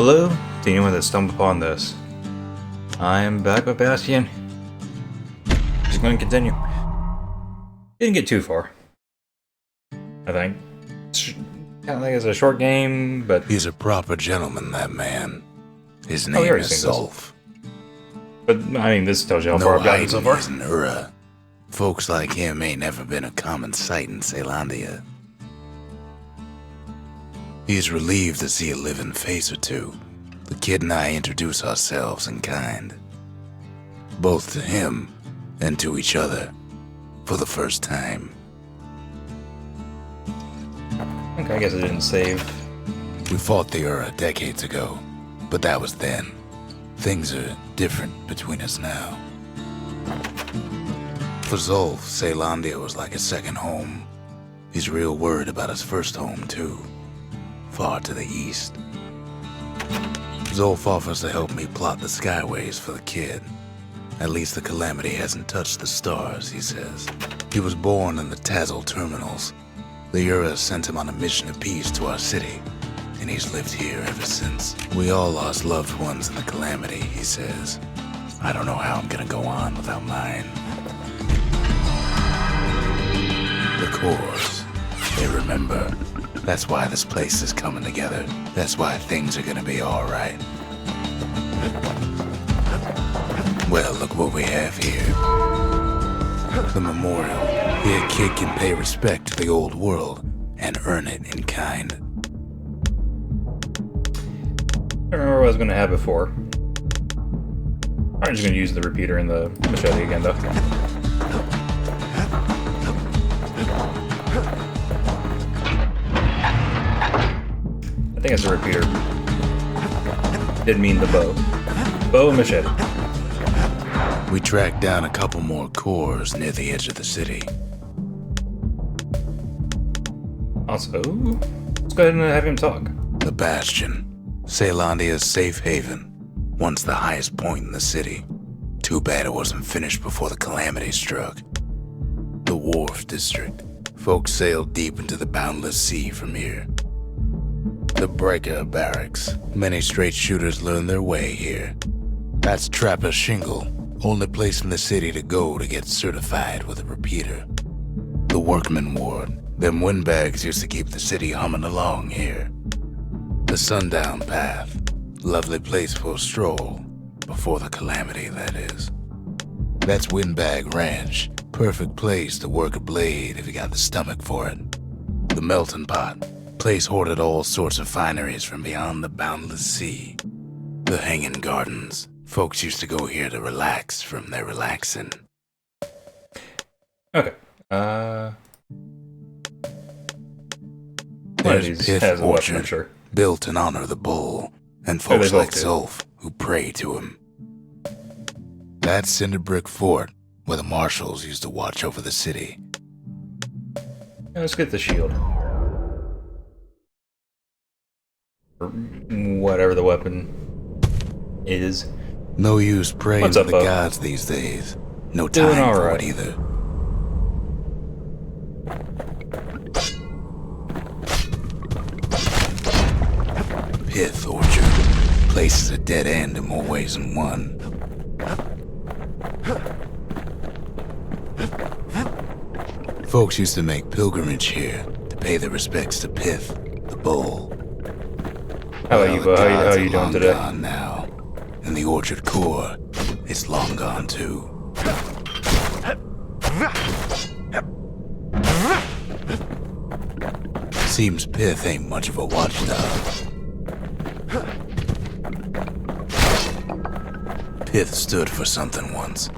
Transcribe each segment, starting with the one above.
Hello to anyone that stumbled upon this. I am back with Bastion. Just going to continue. Didn't get too far, I think. Kind of like it's a short game, but... He's a proper gentleman, that man. His name is Zulf. But, I mean, this tells you how No far I've gotten so far. He's an Ura. Folks like him ain't never been a common sight in Caelondia. He's relieved to see a living face or two. The kid and I introduce ourselves in kind. Both to him and to each other. For the first time. Okay, I guess I didn't save. We fought the Ura decades ago, but that was then. Things are different between us now. For Zulf, Caelondia was like a second home. He's real worried about his first home, too. Far to the east. Zulf offers to help me plot the skyways for the kid. At least the calamity hasn't touched the stars, he says. He was born in the Tazzle terminals. The Ura sent him on a mission of peace to our city, and he's lived here ever since. We all lost loved ones in the calamity, he says. I don't know how I'm gonna go on without mine. The cores, they remember. That's why this place is coming together. That's why things are gonna be alright. Well, look what we have here. The memorial. Here a kid can pay respect to the old world and earn it in kind. I don't remember what I was going to have before. I'm just going to use the repeater and the machete again, though. I think it's a repeater. Didn't mean the bow. Bow and machete. We tracked down a couple more cores near the edge of the city. Also, let's go ahead and have him talk. The Bastion. Caelondia's safe haven. Once the highest point in the city. Too bad it wasn't finished before the calamity struck. The Wharf District. Folks sailed deep into the boundless sea from here. The Breaker Barracks. Many straight shooters learned their way here. That's Trapper Shingle. Only place in the city to go to get certified with a repeater. The Workman Ward. Them windbags used to keep the city humming along here. The Sundown Path. Lovely place for a stroll. Before the calamity, that is. That's Windbag Ranch. Perfect place to work a blade if you got the stomach for it. The Melting Pot. Place hoarded all sorts of fineries from beyond the boundless sea. The Hanging Gardens. Folks used to go here to relax from their relaxing. Okay. There's Pith Orchard, sure. built in honor of the bull, and folks like Zulf who pray to him. That's Cinder Brick Fort, where the marshals used to watch over the city. Let's get the shield. Or whatever the weapon is. No use praying What's to up, the Bo? gods these days. No Doing time for alright. it either. Pith Orchard. Place is a dead end in more ways than one. Folks used to make pilgrimage here to pay their respects to Pith, the bull. How are you, Bo? How are you doing today? Gone now. And the orchard core, it's long gone too. Seems Pith ain't much of a watchdog. Pith stood for something once.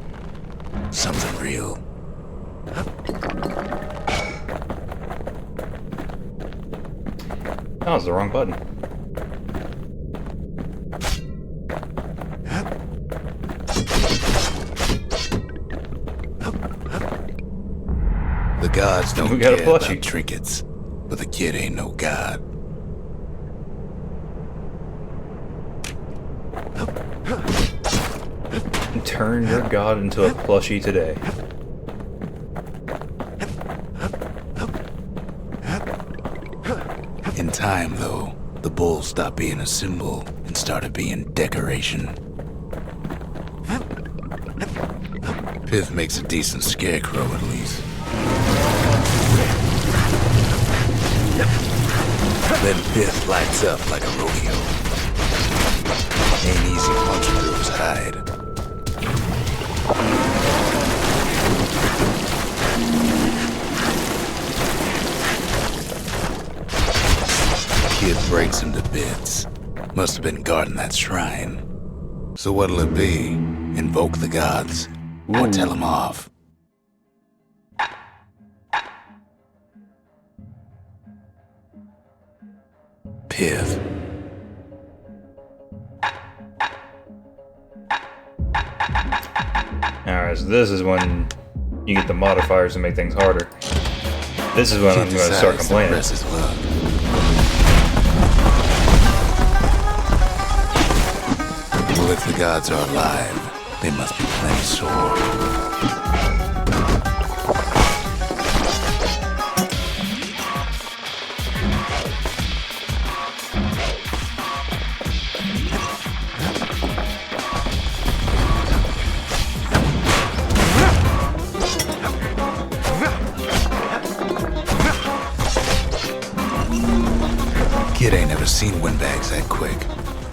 Something real. That was the wrong button. The gods don't We got a care plushie. about trinkets, but the kid ain't no god. Turn your god into a plushie today. In time, though, The bull stopped being a symbol and started being decoration. Pith makes a decent scarecrow at least. Then Pith lights up like a rodeo. Ain't easy punching through his hide. Kid breaks him to bits. Must have been guarding that shrine. So what'll it be? Invoke the gods? Or tell him off? Piv. Alright, so this is when you get the modifiers to make things harder. This is when I'm going to start complaining. Well, if the gods are alive, they must be plenty sore. Kid ain't never seen windbags that quick.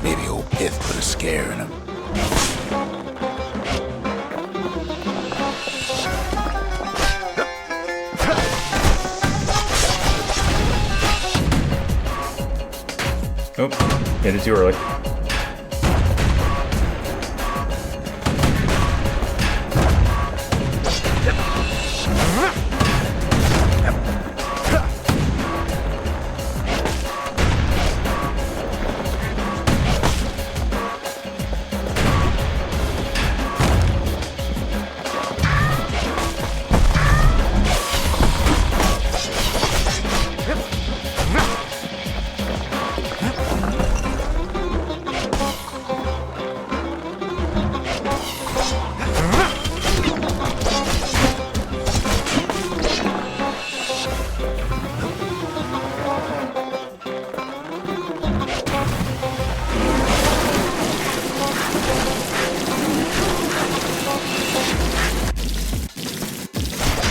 Maybe old Pith put a scare in him. Oh, hit it too early.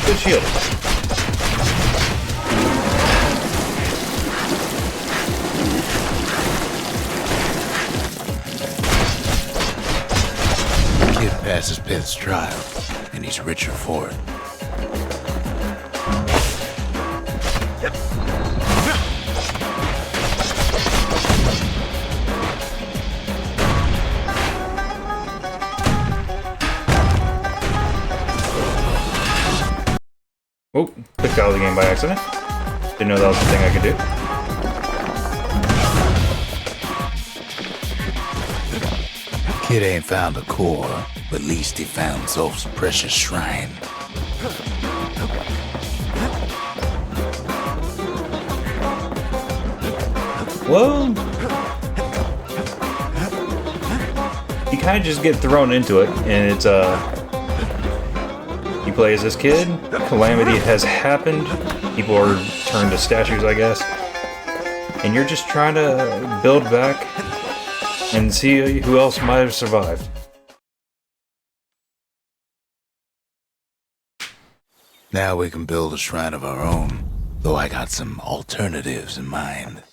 Good shield. Kid passes Pith's trial, and he's richer for it. Oh, clicked out of the game by accident. Didn't know that was the thing I could do. Kid ain't found a core, but at least he found Zolf's precious shrine. Well, you kind of just get thrown into it, and it's you play as this kid, calamity has happened, people are turned to statues, I guess, and you're just trying to build back and see who else might have survived. Now we can build a shrine of our own, though I got some alternatives in mind.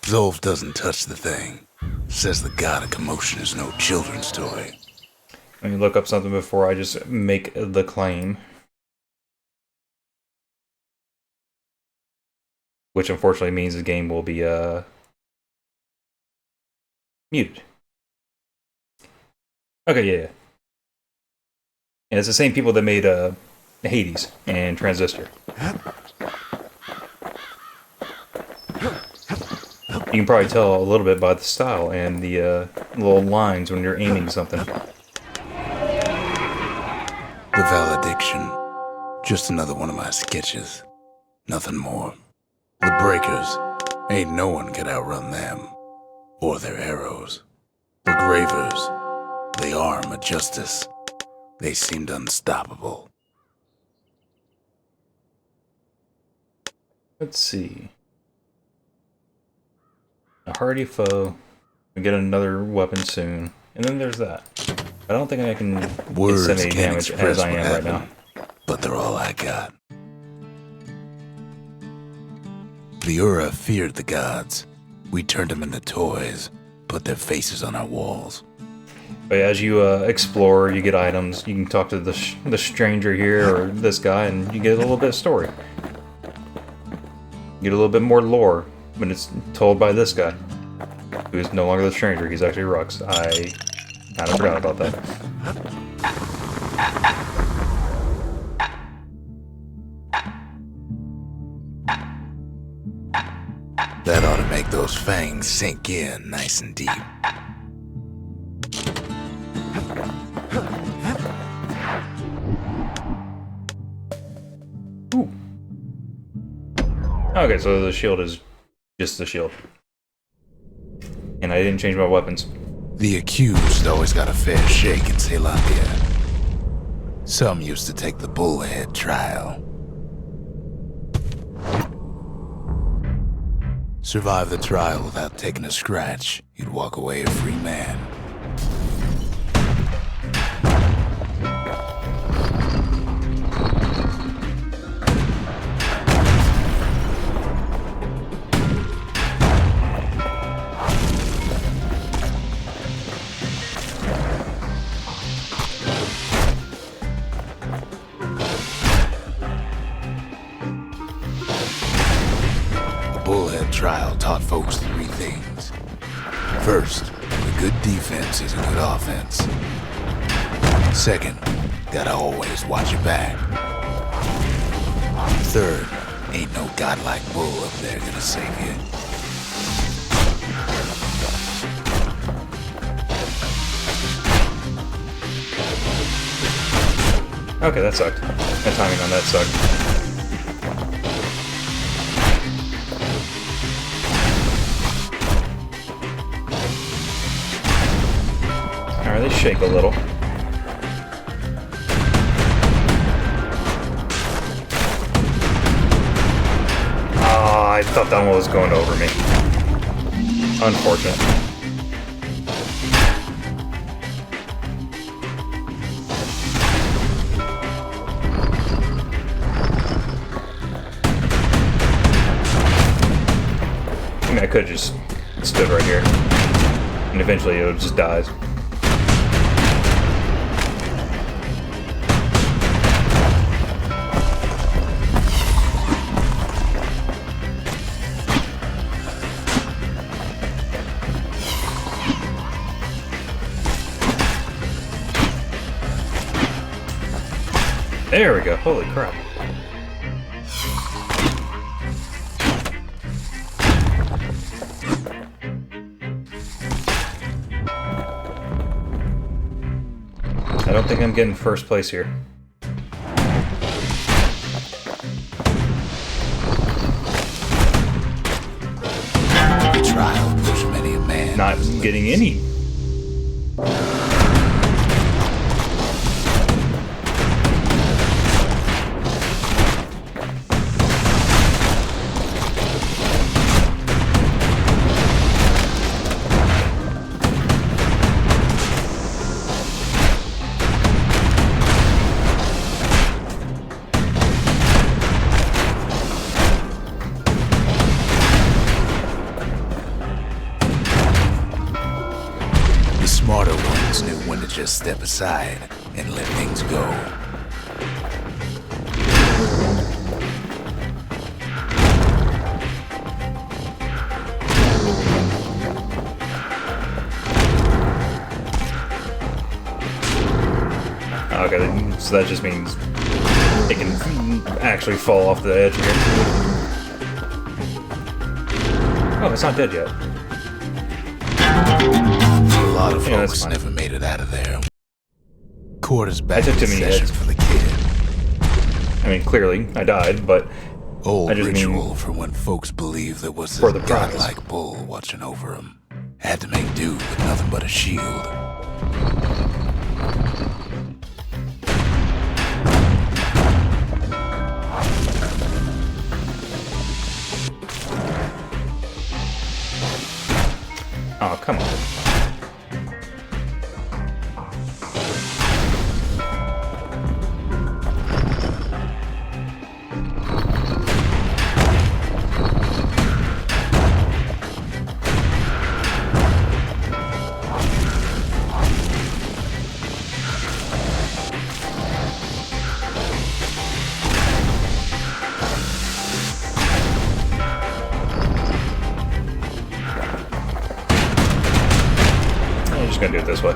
Zolf doesn't touch the thing. Says the god of commotion is no children's toy. Let me look up something before I just make the claim. Which unfortunately means the game will be muted. Okay, yeah. And it's the same people that made Hades and Transistor. You can probably tell a little bit by the style and the little lines when you're aiming something. The valediction. Just another one of my sketches. Nothing more. The breakers. Ain't no one could outrun them. Or their arrows. The gravers. The arm of justice. They seemed unstoppable. Let's see. A hardy foe. We get another weapon soon. And then there's that. I don't think I can Words get 70 can't damage express as I what am right happened, now. but they're all I got. The Ura feared the gods. We turned them into toys, put their faces on our walls. But as you explore, you get items. You can talk to the stranger here or this guy, and you get a little bit of story. You get a little bit more lore, but it's told by this guy, who is no longer the stranger. He's actually Rux. I kind of forgot about that. That ought to make those fangs sink in nice and deep. Ooh. Okay, so the shield is just the shield. And I didn't change my weapons. The accused always got a fair shake in Ceylondia. Some used to take the bullhead trial. Survive the trial without taking a scratch, you'd walk away a free man. Bullhead trial taught folks 3 things. First, a good defense is a good offense. Second, gotta always watch your back. Third, ain't no godlike bull up there gonna save you. Okay, that sucked. The timing on that sucked. Alright, they shake a little. Ah, I thought that one was going over me. Unfortunate. I mean, I could have just stood right here. And eventually it just dies. There we go. Holy crap. I don't think I'm getting first place here. The trial pushed many a man. Not getting any. The smarter ones knew when to just step aside and let things go. Okay, so that just means it can actually fall off the edge here. Oh, it's not dead yet. A lot of Yeah, that's folks fine. never made it out of there. Court is back took in too many session hits. for the kid. I mean, clearly, I died, but Old I just mean ritual for when folks believed there was for this the prize. godlike bull watching over them. Had to make do with nothing but a shield. come on. I'm just gonna do it this way.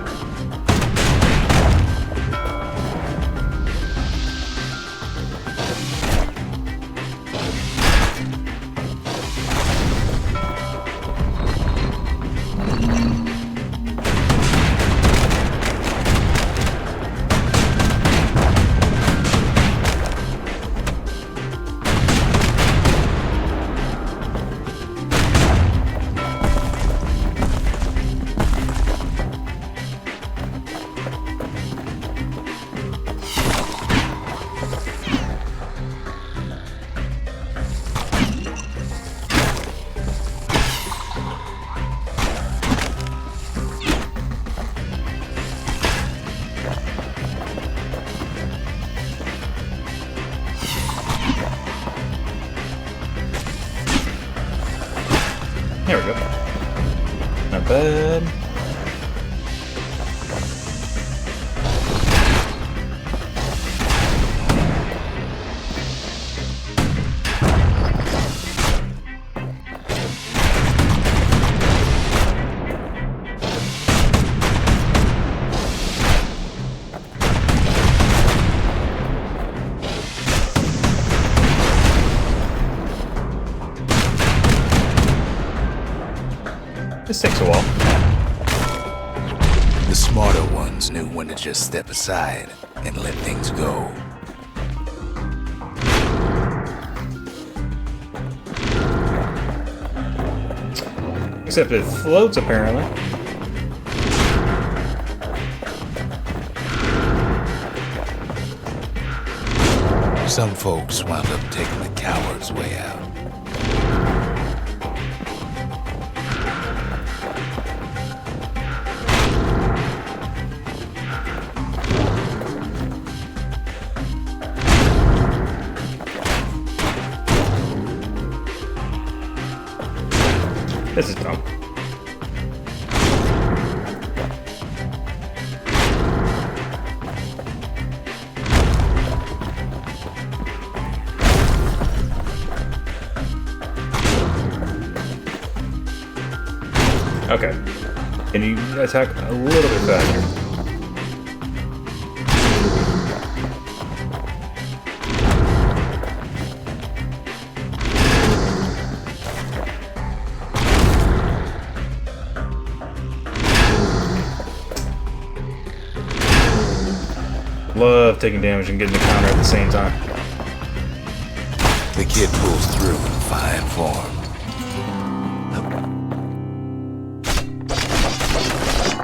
There we go. Not bad. This takes a while. The smarter ones knew when to just step aside and let things go. Except it floats, apparently. Some folks wound up taking the coward's way out. This is dumb. Okay. Can you attack a little bit faster? Love taking damage and getting the counter at the same time. The kid pulls through in fine form.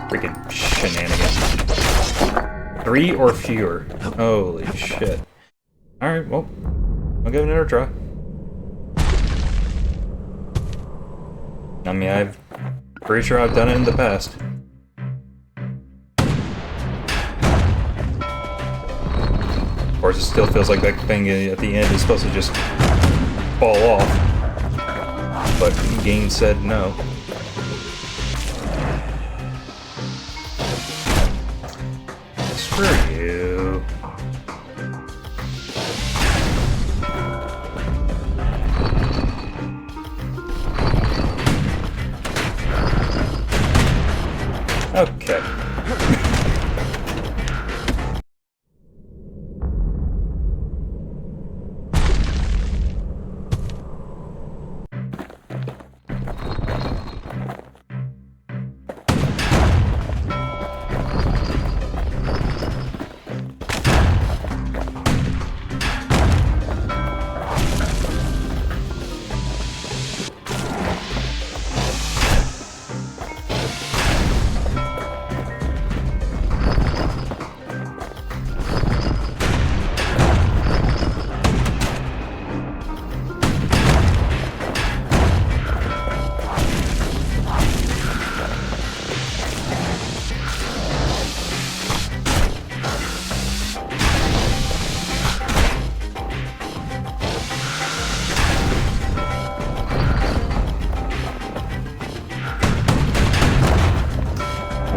Freaking shenanigans. 3 or fewer. Holy shit. Alright, well, I'll give it another try. I mean, I'm pretty sure I've done it in the past. Of course, it still feels like that thing at the end is supposed to just fall off. But the game said no. Screw you. Okay.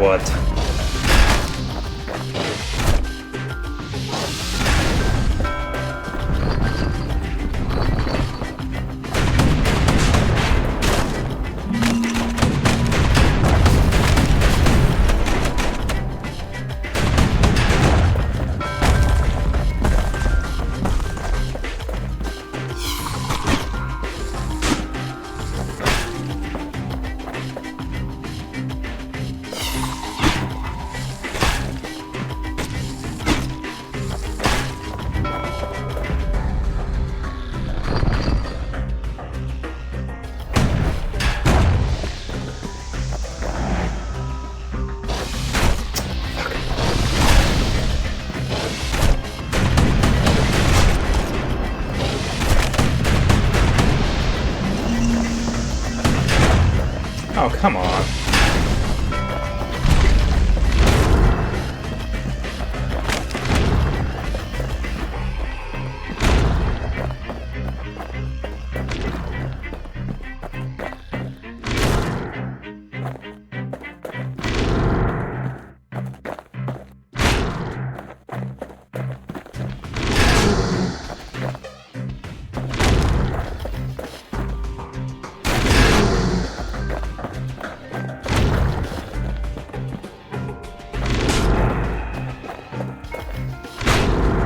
what? Oh, come on.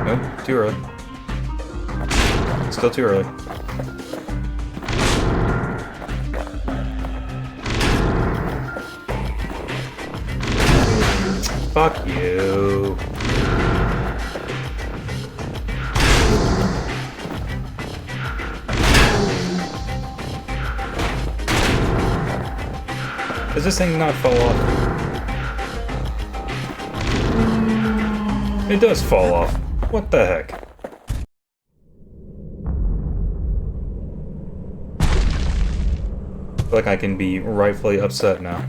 Nope, too early. Still too early. Fuck you. Does this thing not fall off? It does fall off. What the heck? I feel like I can be rightfully upset now.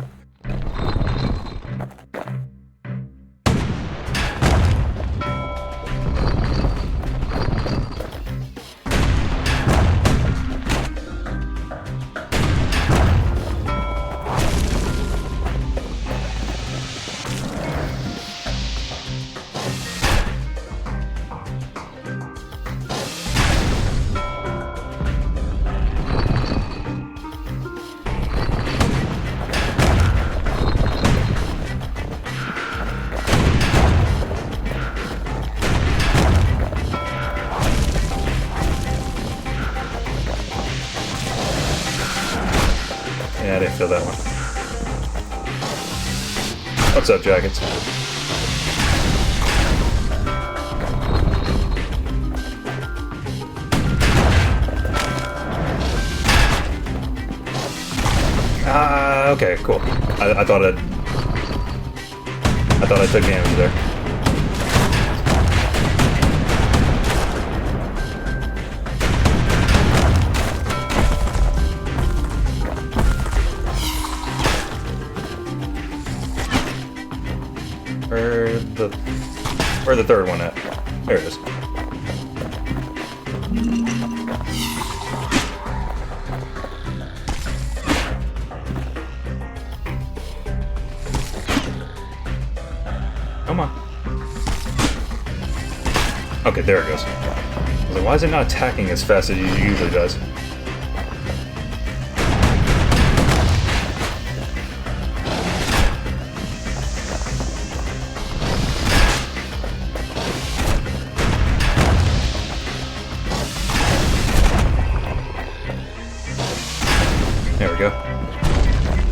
Yeah, I didn't feel that one. What's up, Jackets? Okay, cool. I thought I took damage there. Where's the third one at? There it is. Come on. Okay, there it goes. I was like, why is it not attacking as fast as it usually does? There we go.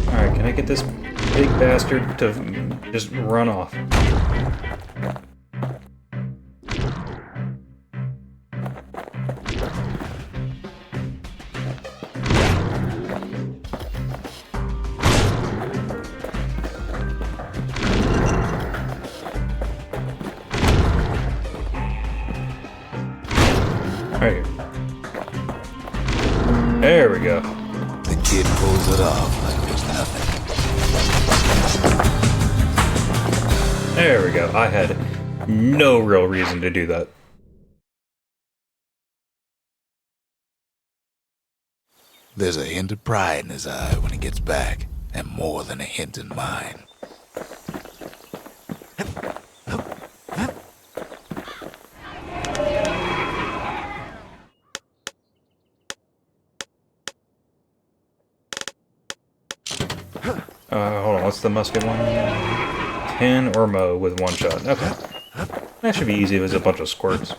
Alright, can I get this big bastard to just run off? Right here. There we go. The kid pulls it off like it was nothing. There we go. I had no real reason to do that. There's a hint of pride in his eye when he gets back, and more than a hint in mine. Hold on, what's the musket one? 10 or mo with one shot. Okay. That should be easy if it's a bunch of squirts.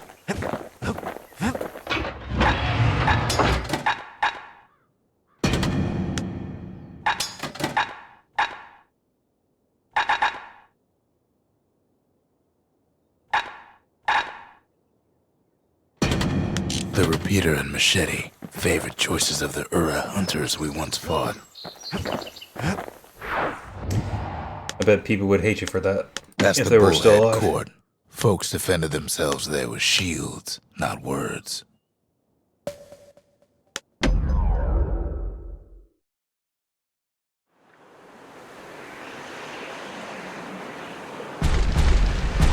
The repeater and machete, favorite choices of the Ura hunters we once fought. I bet people would hate you for that. That's if the they were still bullhead alive. court. Folks defended themselves there with shields, not words.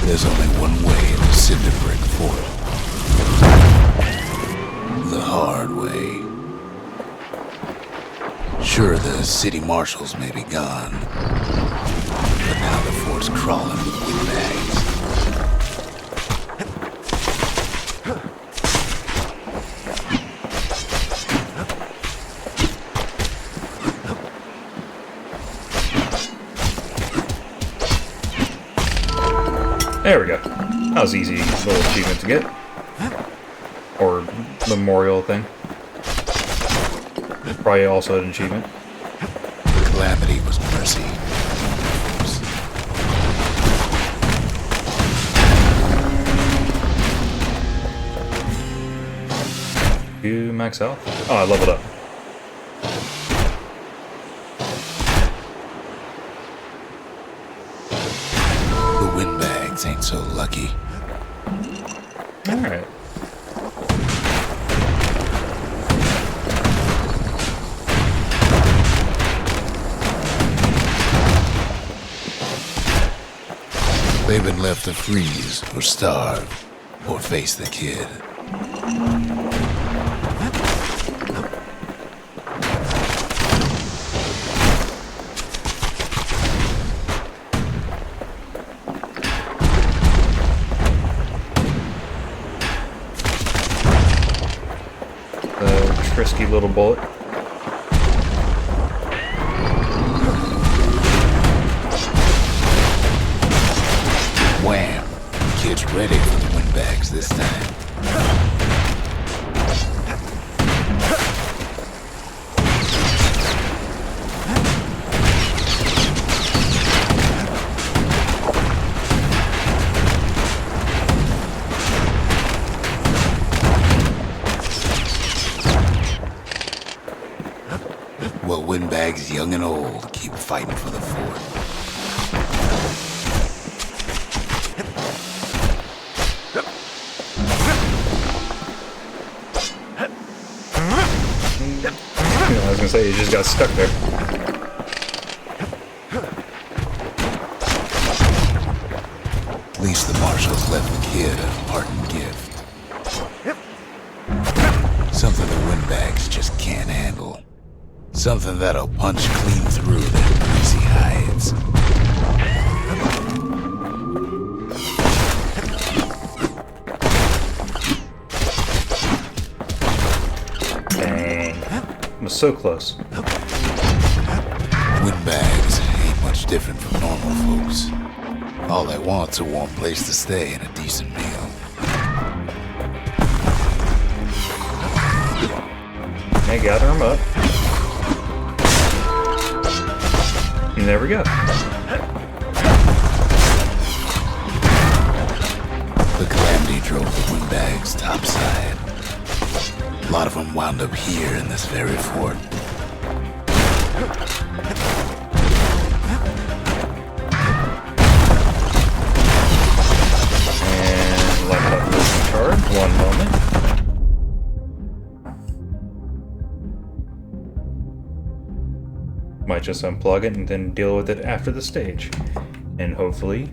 There's only one way to Cinderbrick Fort. The hard way. Sure, the city marshals may be gone, but now the fort's crawling with windbags. There we go. That was easy little achievement to get. Or memorial thing. Probably also an achievement. The calamity was mercy. You max health? Oh, I leveled up. The windbags ain't so lucky. Alright. They've been left to freeze or starve or face the kid. The trisky little bullet. Wham! Kid's ready for the windbags this time. Well, windbags young and old keep fighting for the fort. I was gonna say, you just got stuck there. At least the marshals left the kid a parting gift. Something the windbags just can't handle. Something that'll punch clean through their greasy hides. Dang. I was so close. Windbags ain't much different from normal folks. All they want's a warm place to stay and a decent meal. Hey, gather them up. And there we go. The calamity drove the windbags topside. A lot of them wound up here in this very fort. And let that movement charge. One moment. Might just unplug it and then deal with it after the stage. And hopefully,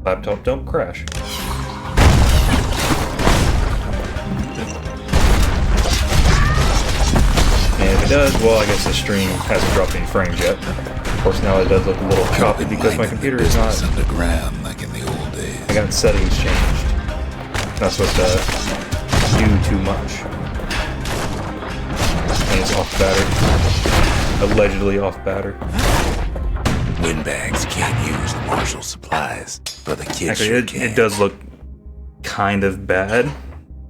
laptop don't crash. And if it does, well, I guess the stream hasn't dropped any frames yet. Of course, now it does look a little choppy because my computer is not... underground like in the old days. I got settings changed. Not supposed to do too much. And it's off the battery. allegedly off batter. Windbags can't use the marshal supplies, but the kids Actually, sure can. it does look kind of bad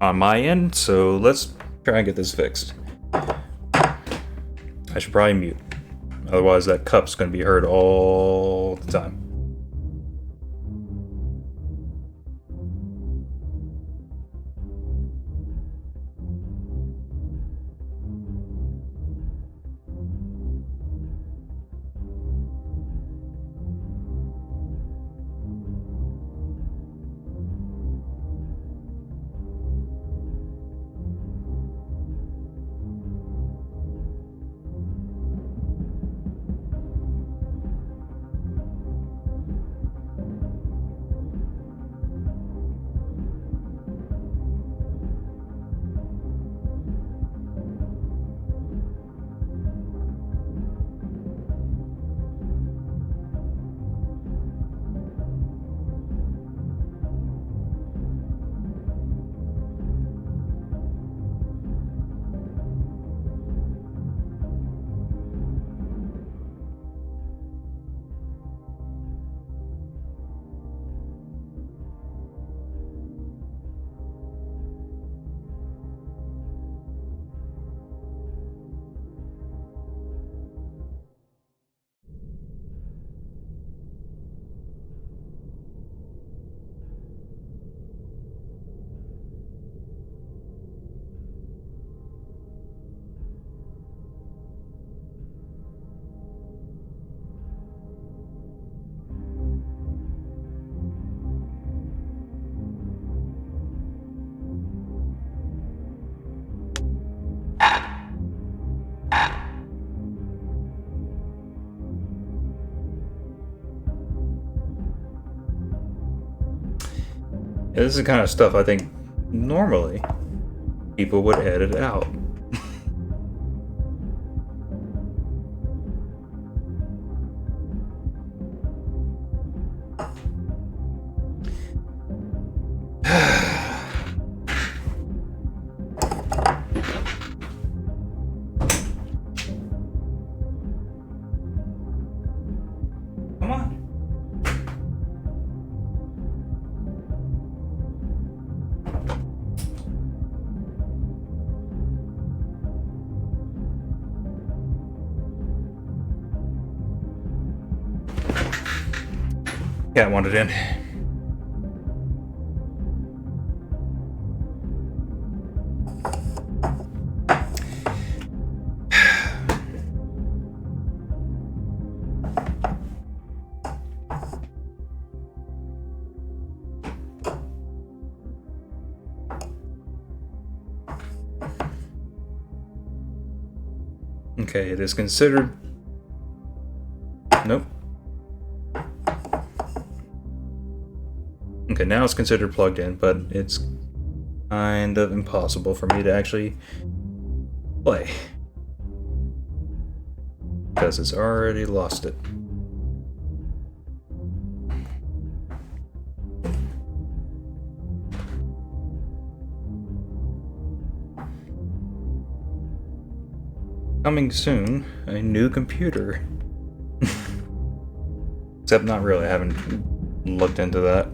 on my end, so let's try and get this fixed. I should probably mute. Otherwise, that cup's going to be heard all the time. Yeah, this is the kind of stuff I think normally people would edit out. Come on. Cat wanted in. Okay, it is considered. Nope. Okay, now it's considered plugged in, but it's kind of impossible for me to actually play because it's already lost it. Coming soon, a new computer. Except not really, I haven't looked into that.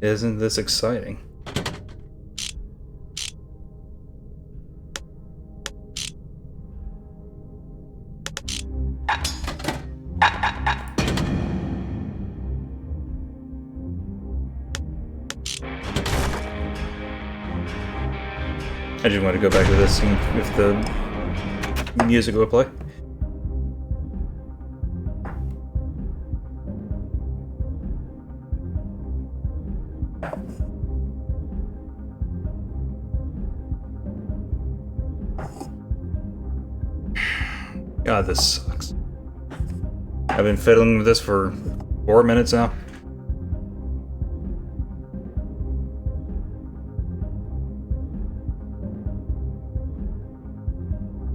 Isn't this exciting? I just want to go back to this scene if the music would play. God, this sucks. I've been fiddling with this for 4 minutes now.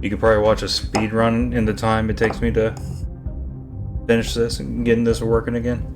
You could probably watch a speed run in the time it takes me to finish this and getting this working again.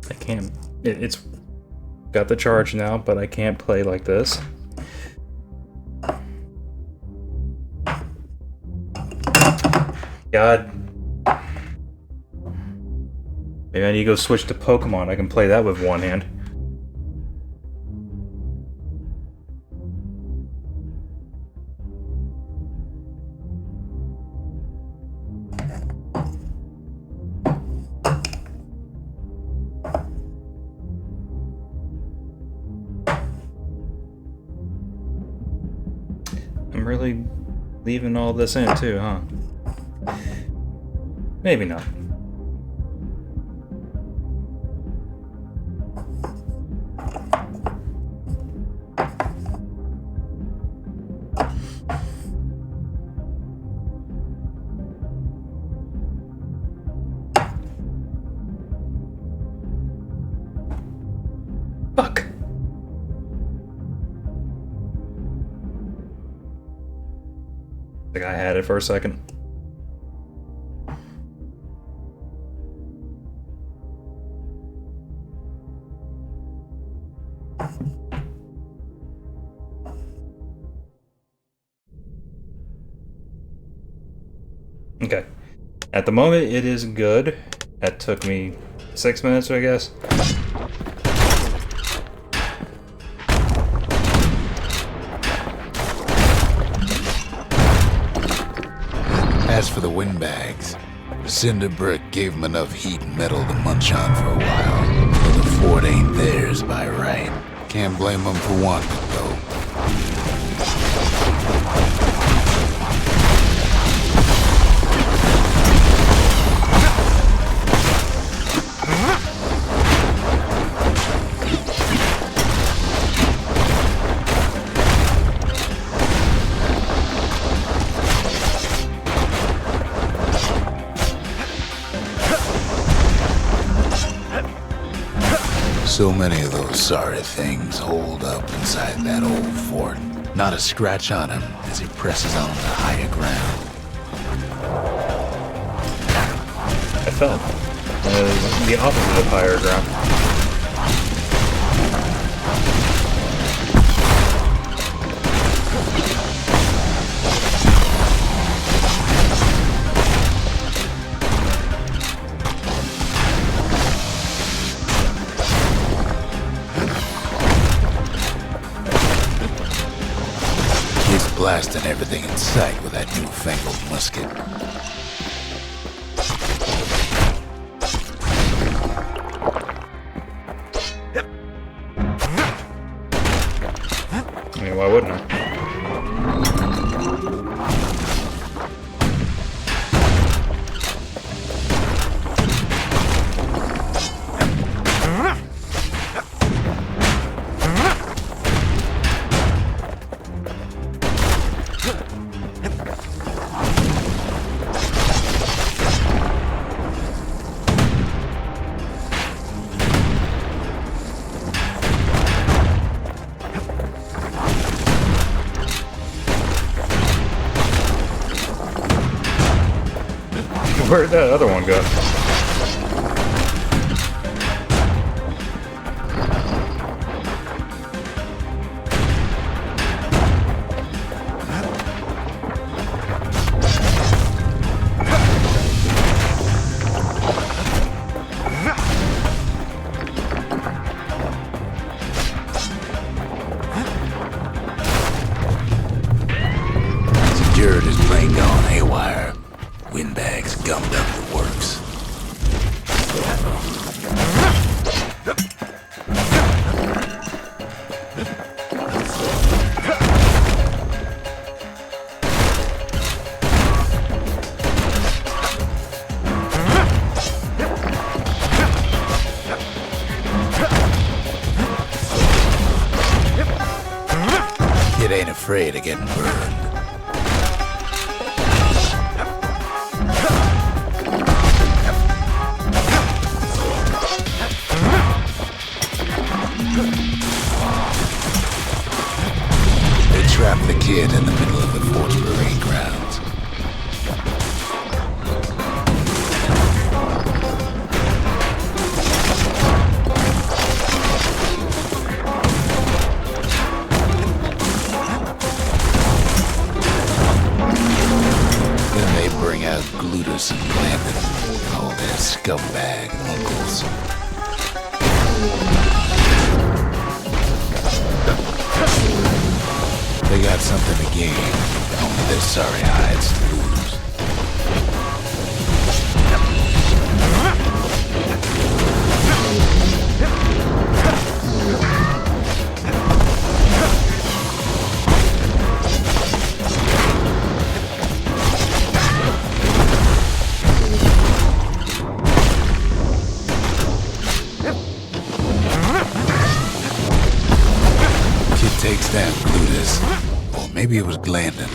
I can't. It's got the charge now, but I can't play like this. God. Maybe I need to go switch to Pokemon. I can play that with one hand. I'm really leaving all this in too, huh? Maybe not. Fuck. I think I had it for a second. Okay. At the moment, it is good. That took me 6 minutes, I guess. As for the windbags, Cinder Brick gave them enough heat and metal to munch on for a while. But the fort ain't theirs by right. Can't blame them for wanting it, though. So many of those sorry things holed up inside that old fort. Not a scratch on him as he presses on to higher ground. I fell. The opposite of higher ground. Blasting everything in sight with that newfangled musket. I mean, why wouldn't I? Where'd that other one go? afraid of getting burned. They trapped the kid in the middle of the fort's parade grounds. Then they bring out Glutus and Landon, all their scumbag uncles. They got something to gain, only their sorry hides to lose. Kid takes that Glutus. Or maybe it was Glandon.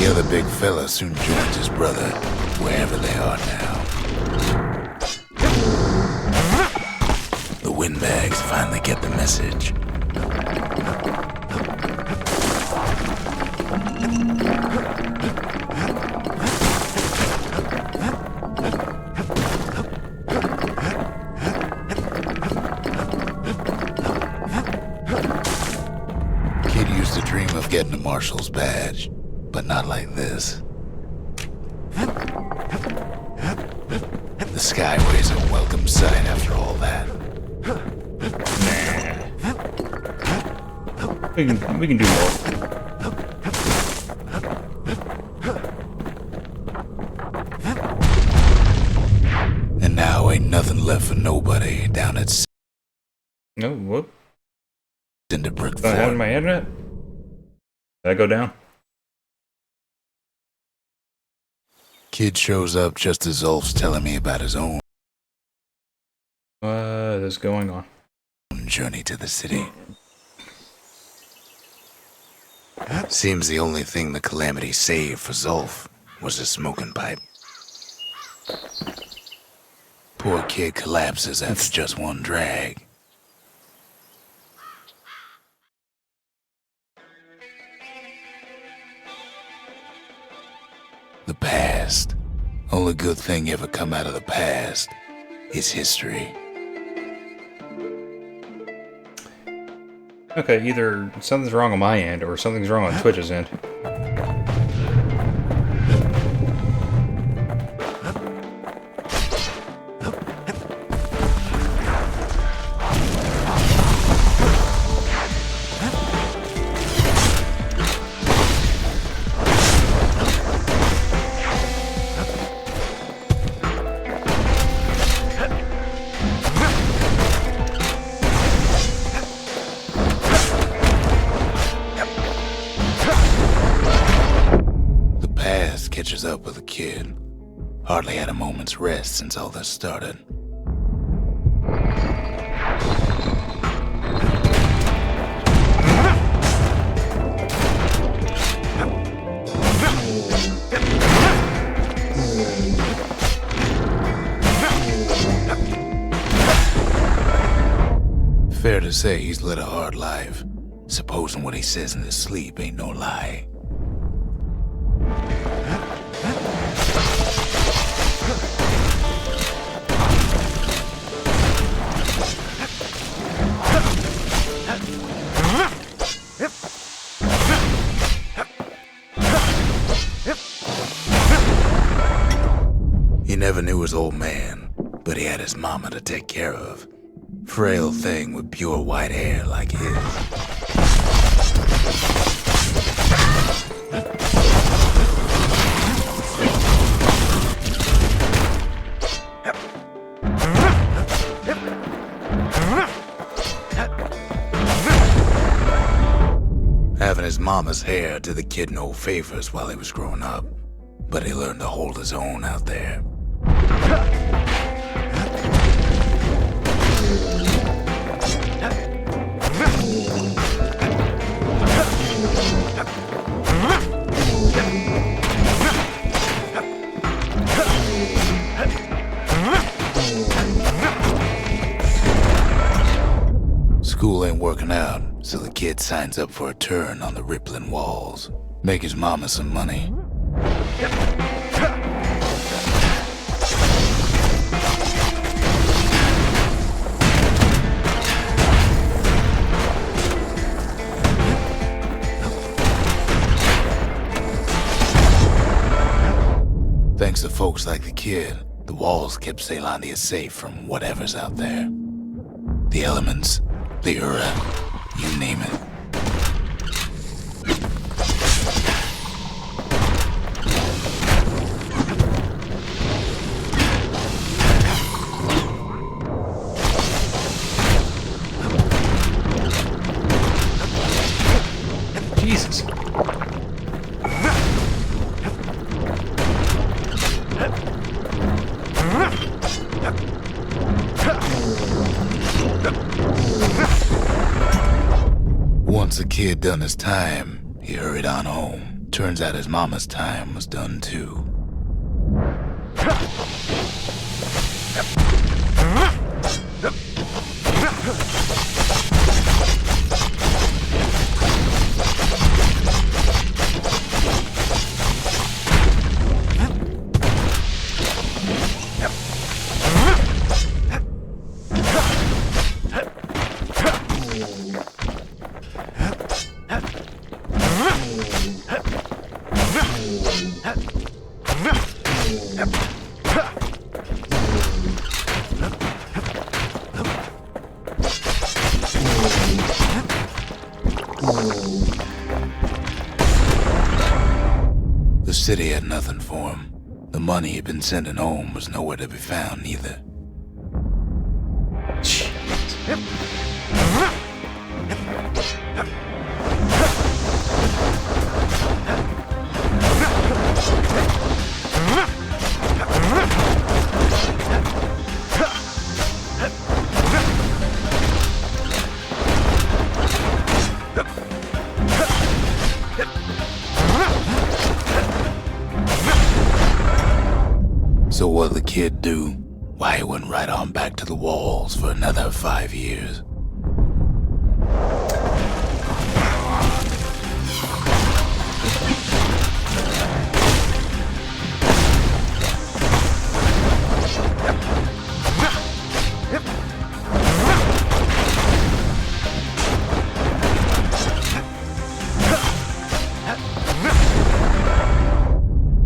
The other big fella soon joins his brother, wherever they are now. The windbags finally get the message. Kid used to dream of getting a marshal's badge, but not like this. The skyway's a welcome sight after all that. Nah. We can do more. And now ain't nothing left for nobody down at No, whoop. Cinder Brick Do I have Fort. my internet? Did I go down? Kid shows up just as Ulf's telling me about his own What is going on? journey to the city. Seems the only thing the Calamity saved for Zulf was a smoking pipe. Poor kid collapses after just one drag. The past. Only good thing ever come out of the past is history. Okay, either something's wrong on my end or something's wrong on Twitch's end. Catches up with the kid. Hardly had a moment's rest since all this started. Fair to say he's led a hard life, supposing what he says in his sleep ain't no lie. He never knew his old man, but he had his mama to take care of. Frail thing with pure white hair like his. Having his mama's hair did the kid no favors while he was growing up. but he learned to hold his own out there. School ain't working out, so the kid signs up for a turn on the rippling walls. Make his mama some money. Thanks to folks like the kid, the walls kept Caelondia safe from whatever's out there. The elements, the Ura, you name it. Jesus. Once the kid done his time, he hurried on home. Turns out his mama's time was done too. The city had nothing for him. The money he'd been sending home was nowhere to be found either. So what'd the kid do? Why, he went right on back to the walls for another 5 years.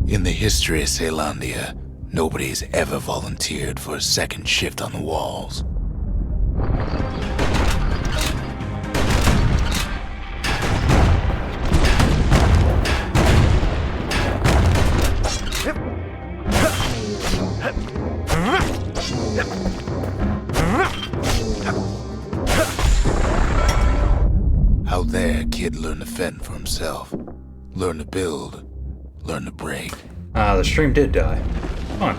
In the history of Caelondia, nobody's ever volunteered for a second shift on the walls. Out there, kid learned to fend for himself, learn to build, learn to break. The stream did die. Come on.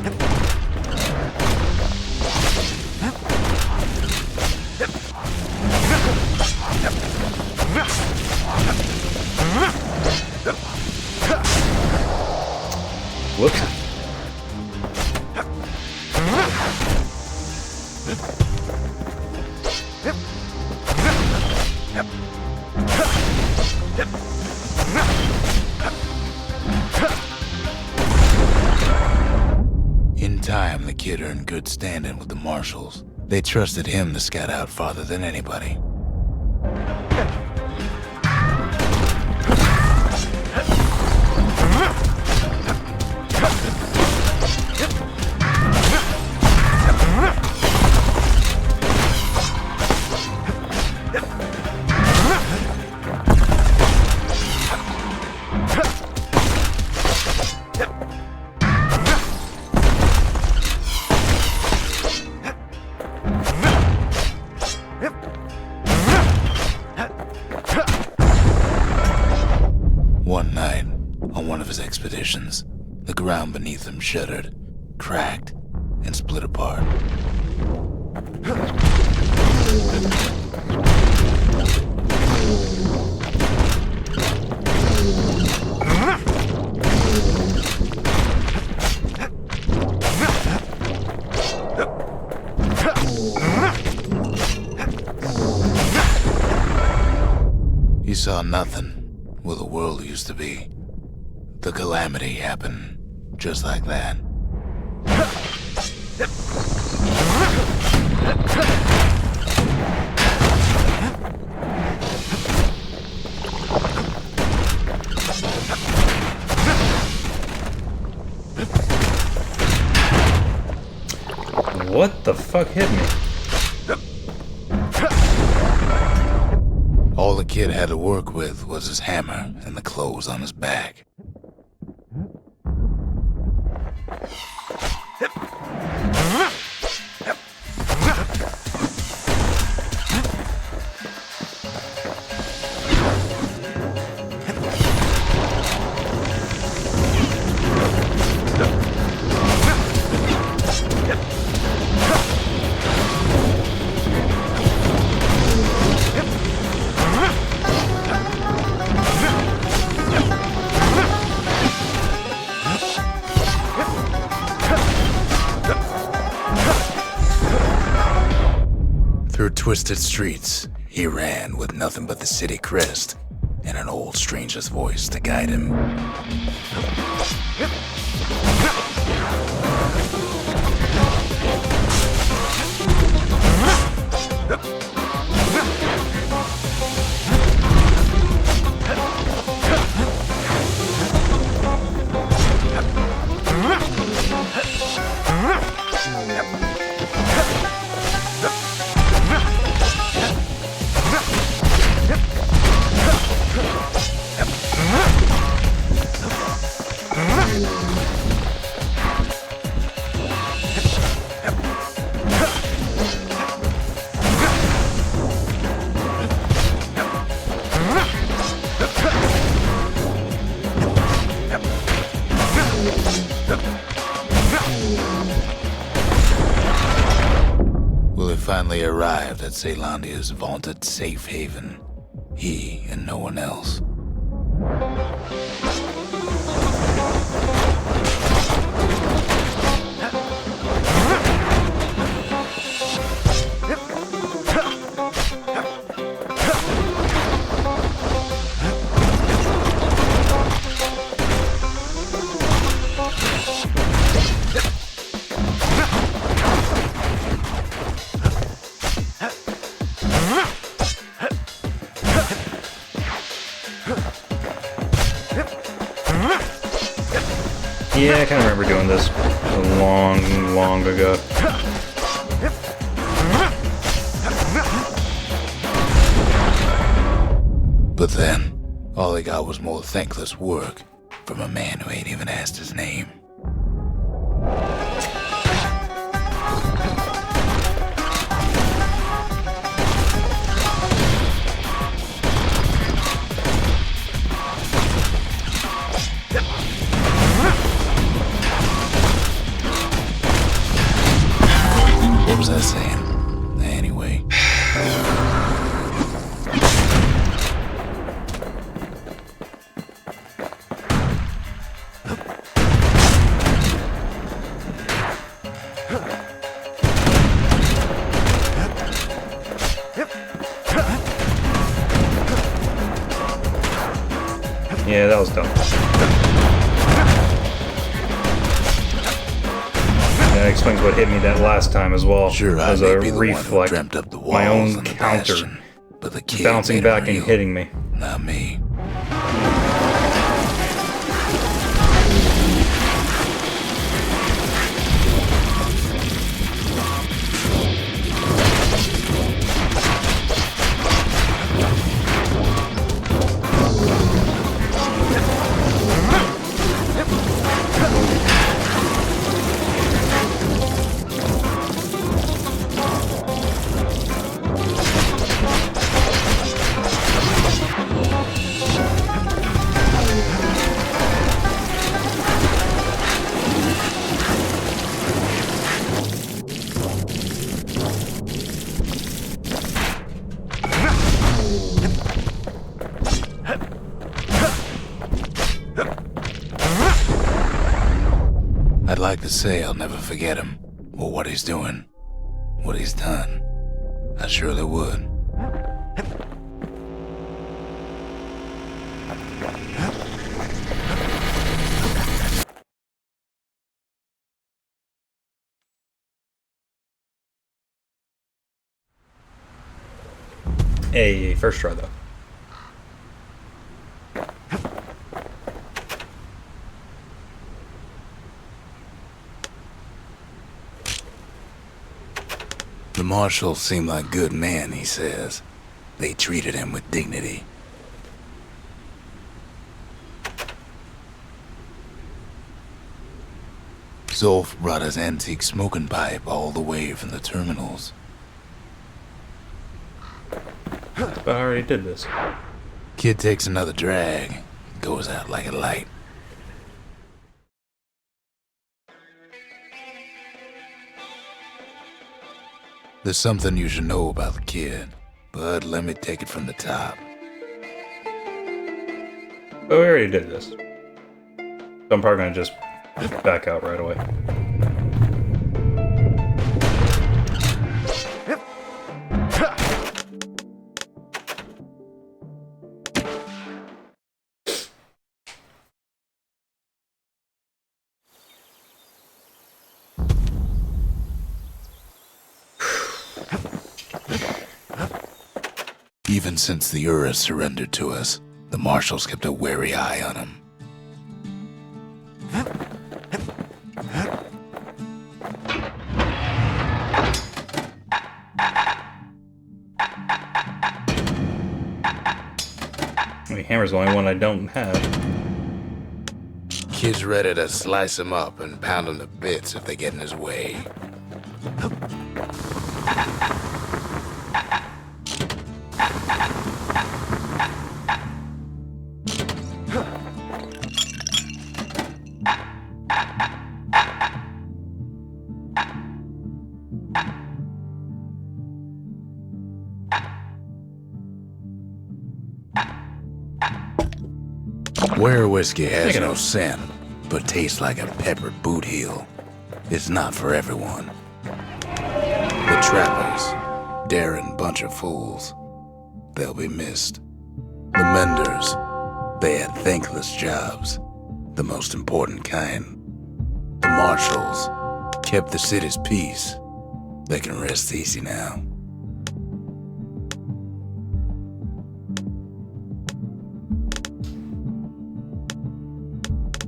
Whoops. In time, the kid earned good standing with the marshals. They trusted him to scout out farther than anybody. One night, on one of his expeditions, The ground beneath them shuddered, cracked, and split apart. He saw nothing where the world used to be. The calamity happened just like that. What the fuck hit me? All the kid had to work with was his hammer and the clothes on his back. Through twisted streets, he ran with nothing but the city crest and an old stranger's voice to guide him. Will it finally arrived at Ceylandia's vaunted safe haven? He and no one else. Yeah, I kind of remember doing this long ago. But then, all he got was more thankless work from a man who ain't even asked his name. What was I saying? Anyway. Yeah, that was dumb. That explains what hit me that last time as well. Sure, I as may a be the one who reflex. dreamt up the walls My own and the counter bastion, but the kid bouncing made back it and real. hitting me. Not me. I'd like to say I'll never forget him, or what he's doing, what he's done. I surely would. Hey, first try though. The marshals seem like good men, he says. They treated him with dignity. Zolf brought his antique smoking pipe all the way from the terminals. But I already did this. Kid takes another drag, goes out like a light. There's something you should know about the kid, but let me take it from the top. But we already did this. So I'm probably gonna just back out right away. Even since the Ura surrendered to us, the marshals kept a wary eye on him. I mean, hammer's the only one I don't have. Kid's ready to slice him up and pound him to bits if they get in his way. Where whiskey has no scent, but tastes like a peppered boot heel, it's not for everyone. The trappers, daring bunch of fools, they'll be missed. The menders, they had thankless jobs, the most important kind. The marshals kept the city's peace. They can rest easy now.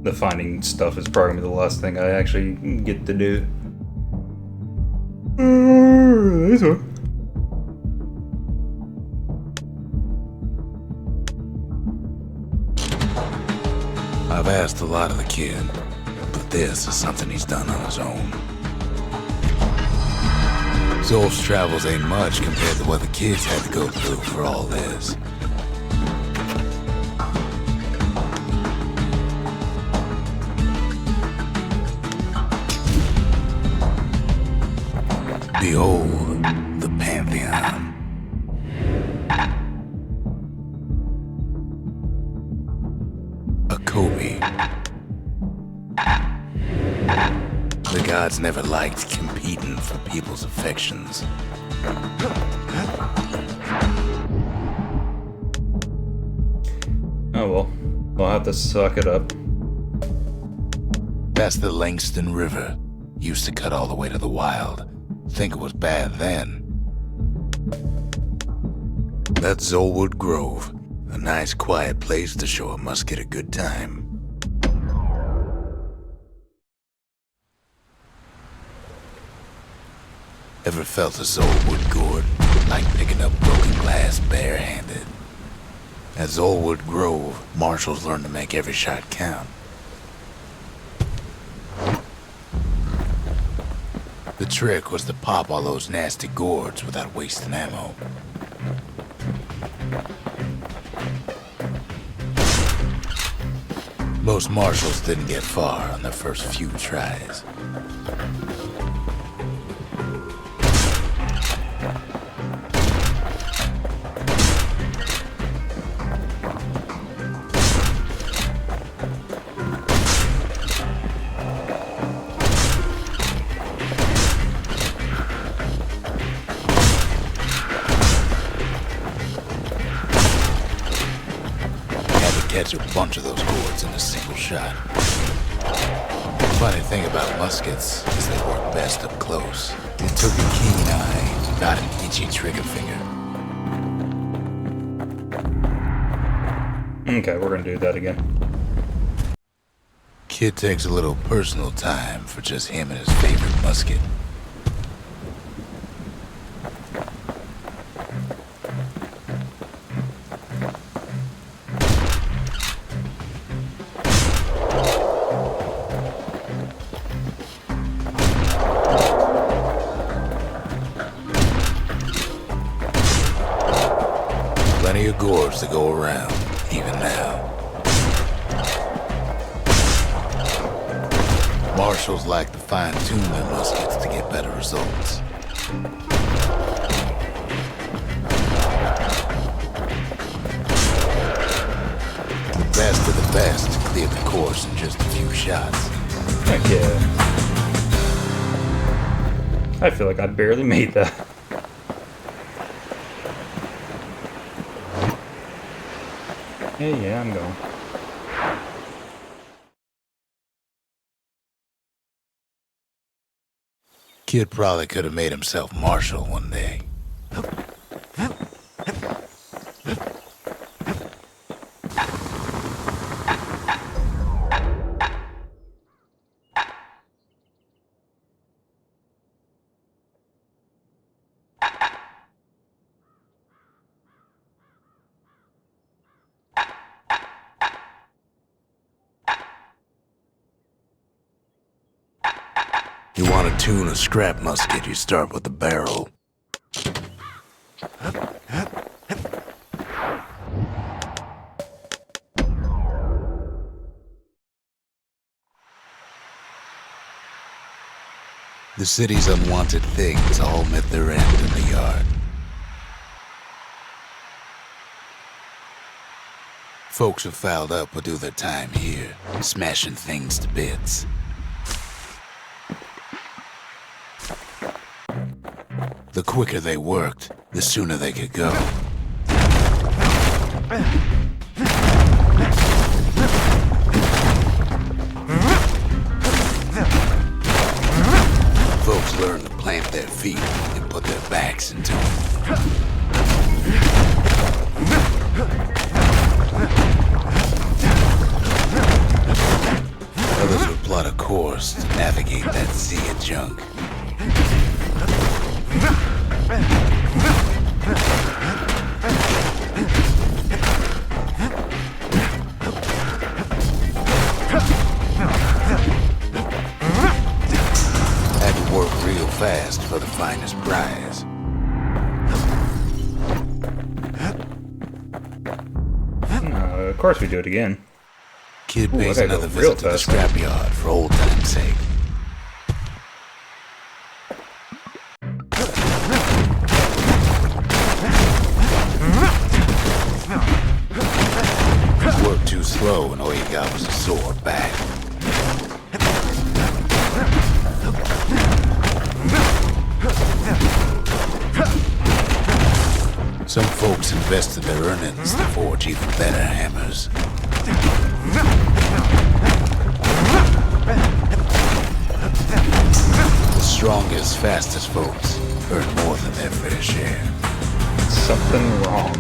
The finding stuff is probably gonna be the last thing I actually get to do. This one. I've asked a lot of the kid, but this is something he's done on his own. Zolf's travels ain't much compared to what the kids had to go through for all this. Behold, the Pantheon. A Kobe. The gods never liked competing for people's affections. Oh well, I'll have to suck it up. That's the Langston River. Used to cut all the way to the wild. Think it was bad then. That's Zolwood Grove. A nice quiet place to show a musket a good time. Ever felt a Zolwood gourd like picking up broken glass barehanded? At Zolwood Grove, marshals learned to make every shot count. The trick was to pop all those nasty gourds without wasting ammo. Most marshals didn't get far on their first few tries. catch a bunch of those gourds in a single shot. The funny thing about muskets is they work best up close. It took a keen eye, not an itchy trigger finger. Okay, we're gonna do that again. Kid takes a little personal time for just him and his favorite musket. Plenty of gourds to go around, even now. Marshals like to fine-tune their muskets to get better results. The best of the best clear the course in just a few shots. Heck yeah. I feel like I barely made that. Yeah, I'm going. Kid probably could have made himself marshal one day. You want to tune a scrap musket, you start with the barrel. The city's unwanted things all met their end in the yard. Folks who fouled up would do their time here, smashing things to bits. The quicker they worked, the sooner they could go. Folks learned to plant their feet and put their backs into it. Others would plot a course to navigate that sea of junk. Had to work real fast for the finest prize. Of course we do it again. Kid Ooh, pays I gotta another go real visit to the fast. scrapyard for old time's sake. Worked too slow and all you got was a sore back. Some folks invested their earnings to forge even better hammers. The strongest, fastest folks earn more than their fair share. Something wrong.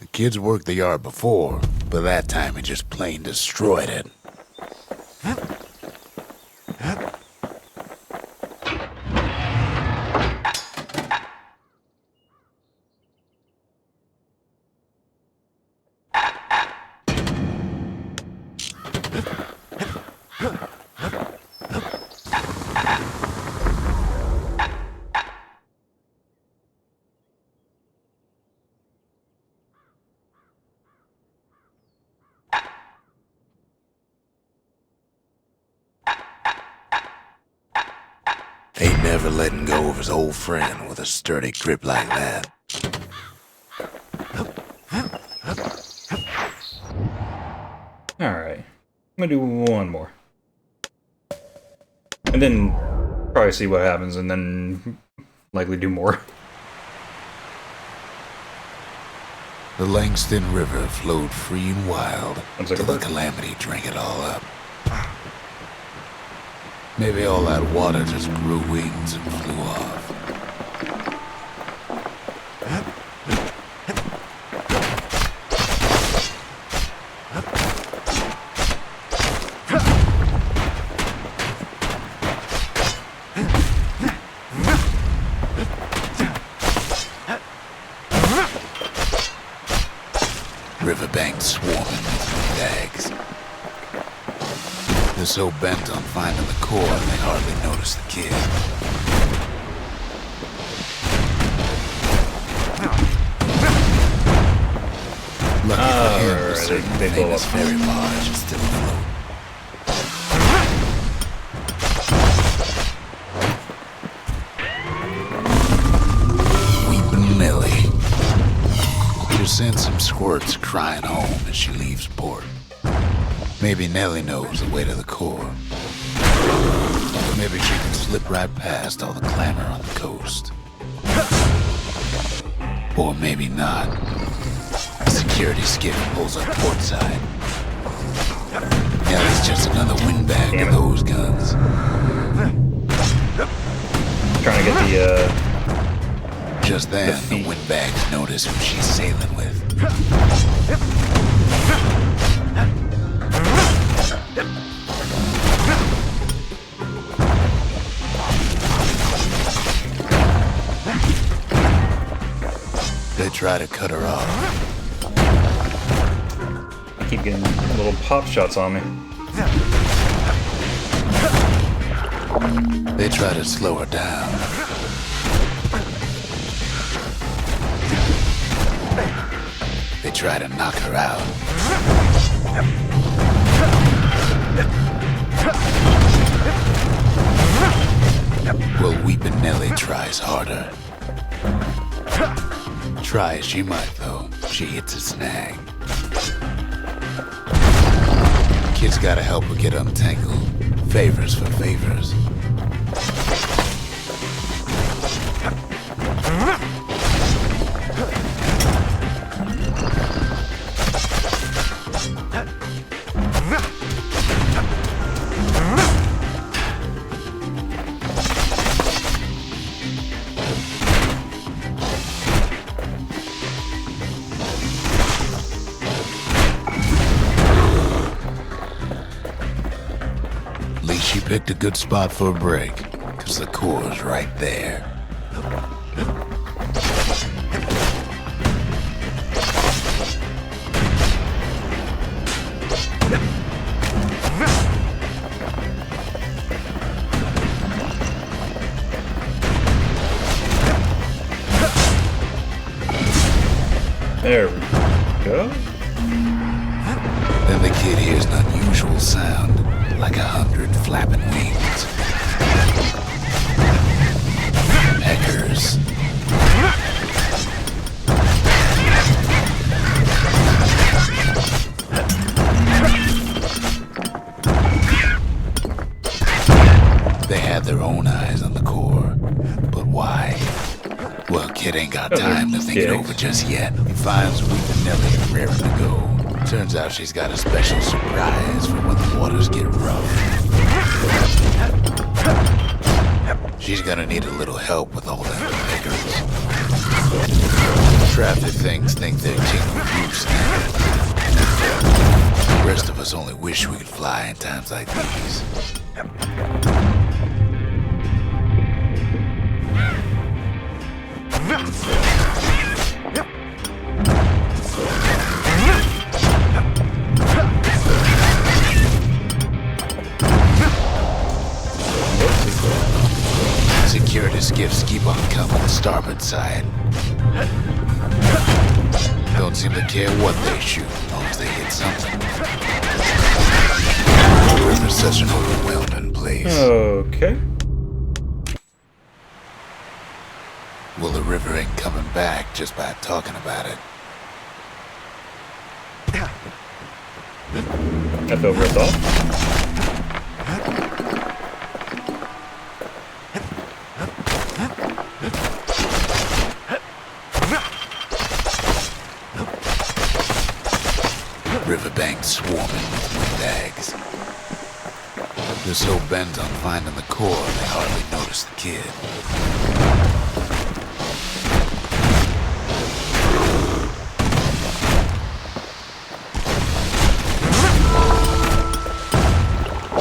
The kids worked the yard before, but that time he just plain destroyed it. Ain't never letting go of his old friend with a sturdy grip like that. Alright. I'm gonna do one more. And then probably see what happens, and then likely do more. The Langston River flowed free and wild Looks like a till the bird. calamity drank it all up. Maybe all that water just grew wings and flew off. Riverbanks swarming with bags. They're so bent on finding the core, they hardly notice the kid. Lucky for him, the certain they blow famous up. ferry barge is still afloat. Weepin' Millie. She sends some squirts crying home as she leaves port. Maybe Nellie knows the way to the core. Maybe she can slip right past all the clamor on the coast. Or maybe not. A security skiff pulls up portside. Nellie's just another windbag to those guns. Trying to get the Just then, the windbags notice who she's sailing with. They try to cut her off. I keep getting little pop shots on me. They try to slow her down. They try to knock her out. Well, Weepin' Nellie tries harder. Try as she might, though, she hits a snag. Kid's gotta help her get untangled. Favors for favors. She picked a good spot for a break, because the core's right there. There we go. Then the kid hears an unusual sound, like 100 flapping wings. Peckers. They had their own eyes on the core, but why? Well, kid ain't got time to think it over just yet. He finds Weepin' Nellie raring to go. Turns out she's got a special surprise for when the waters get rough. She's gonna need a little help with all them pickers. Traffic things think they're king of Bruce now. The rest of us only wish we could fly in times like these. Security skiffs keep on coming to starboard side. Don't seem to care what they shoot, as long as they hit something. The river's such an overwhelming place. Okay. Well, the river ain't coming back just by talking about it. I feel ripped off. Riverbank swarming with windbags. They're so bent on finding the core, they hardly notice the kid.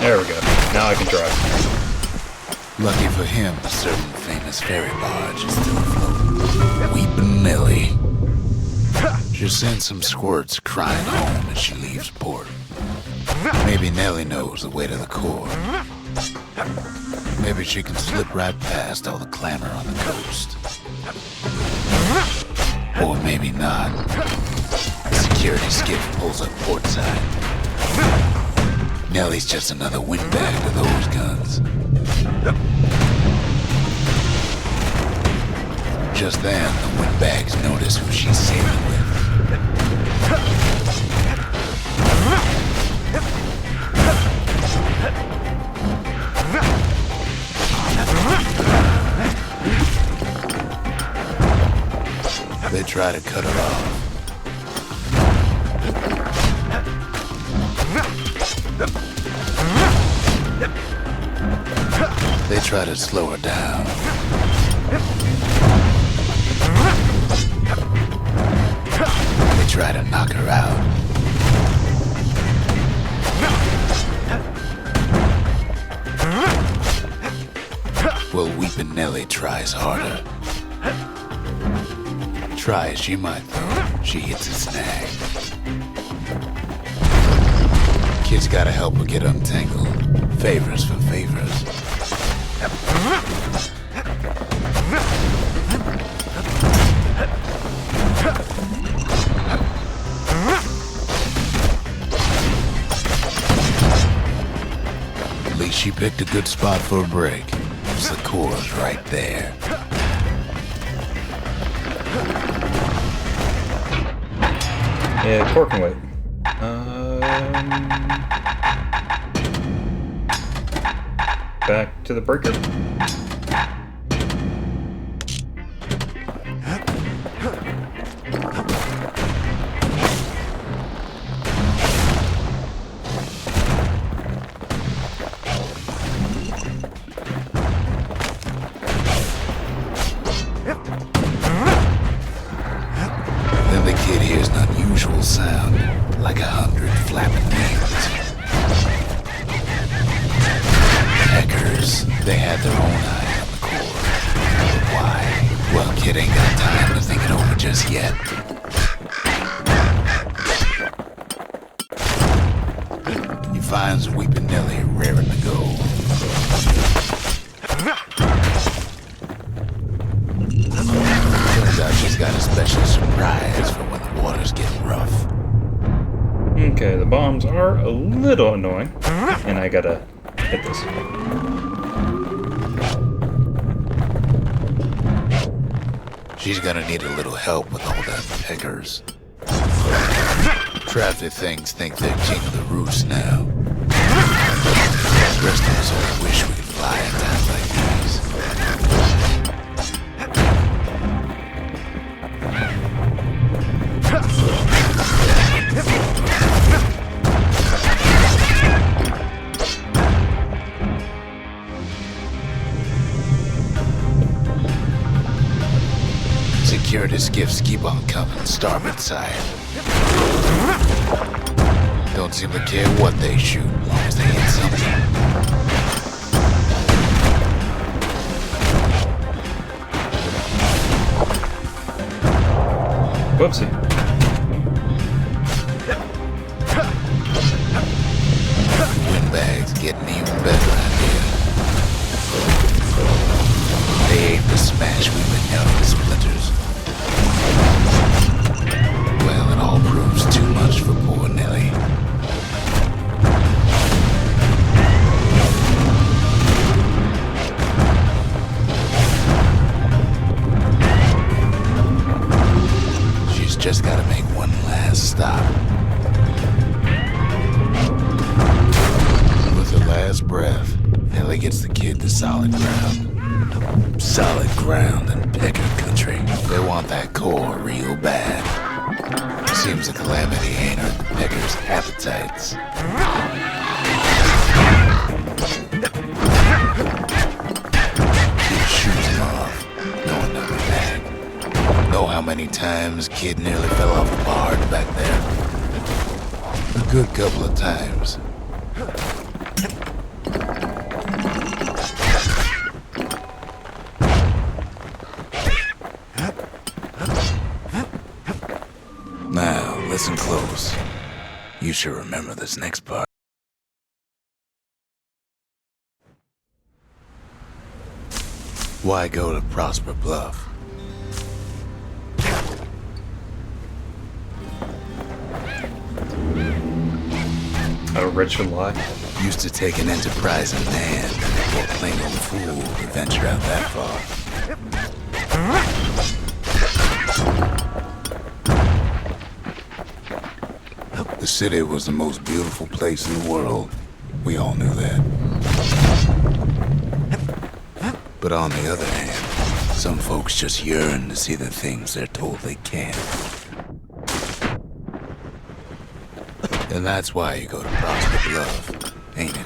There we go. Now I can drive. Lucky for him, a certain famous ferry barge is still afloat. Weepin' Nellie. She sends some squirts crying home as she leaves port. Maybe Nellie knows the way to the core. Maybe she can slip right past all the clamor on the coast. Or maybe not. The security skiff pulls up portside. Nellie's just another windbag to those guns. Just then, the windbags notice who she's sailing with. They try to cut her off. They try to slow her down. They try to knock her out. Well, Weepin' Nellie tries harder. Try as she might, though, she hits a snag. Kid's gotta help her get untangled. Favors for favors. At least she picked a good spot for a break. The core's right there. Yeah, core can wait. Back to the breaker. Then the kid hears an unusual sound, like 100 flapping wings. Hackers, they had their own eye on the core. But why? Well, kid ain't got time to think it over just yet. He finds Weepin' Nellie raring to go. Turns out she's got a special surprise for when the waters get rough. Okay, the bombs are a little annoying, and I gotta hit this. She's gonna need a little help with all them peggers. Traffic things think they're king of the roost now. The rest of us all wish we could fly at times like these. Security skiffs keep on coming, starboard side. Don't seem to care what they shoot, as long as they hit something. Whoopsie. Windbags getting even better out here. They aim to smash Weepin' Nellie to splinters. Well, it all proves too much for poor Nellie. She's just last breath, Ellie gets the kid to solid ground. Solid ground in Pecker country. They want that core real bad. Seems the calamity ain't hurt the Peckers' appetites. Kid shoots him off, knowing nothing back. Know how many times kid nearly fell off the barge back there? A good couple of times. Now, listen close. You should remember this next part. Why go to Prosper Bluff? A richer life. Used to take an enterprising man or plain old fool to venture out that far. The city was the most beautiful place in the world. We all knew that. But on the other hand, some folks just yearn to see the things they're told they can't. And that's why you go to Prosper Bluff, ain't it?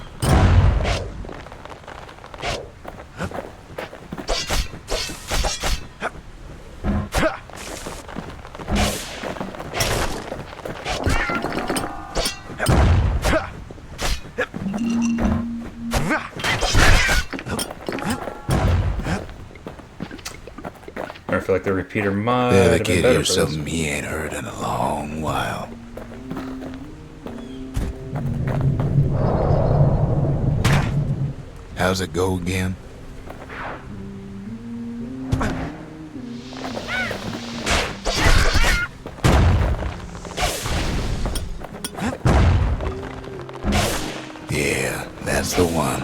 I feel like the repeater might Better have been get better here for this. something he ain't heard in a long while. How's it go again? Yeah, that's the one.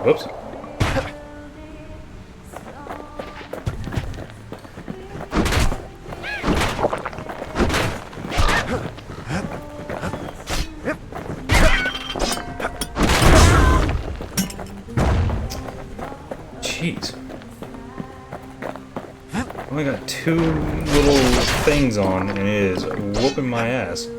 Whoops. Jeez. Only got two little things on and it is whooping my ass.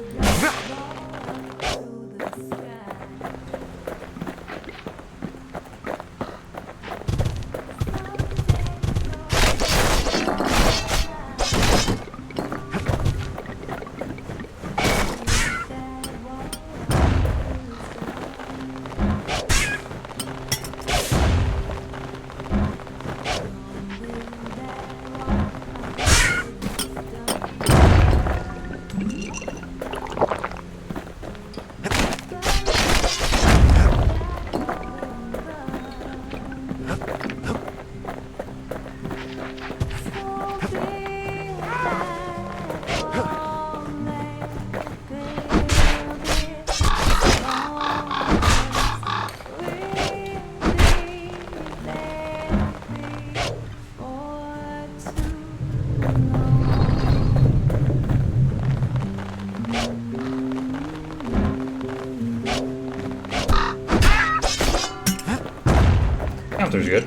Counter's good.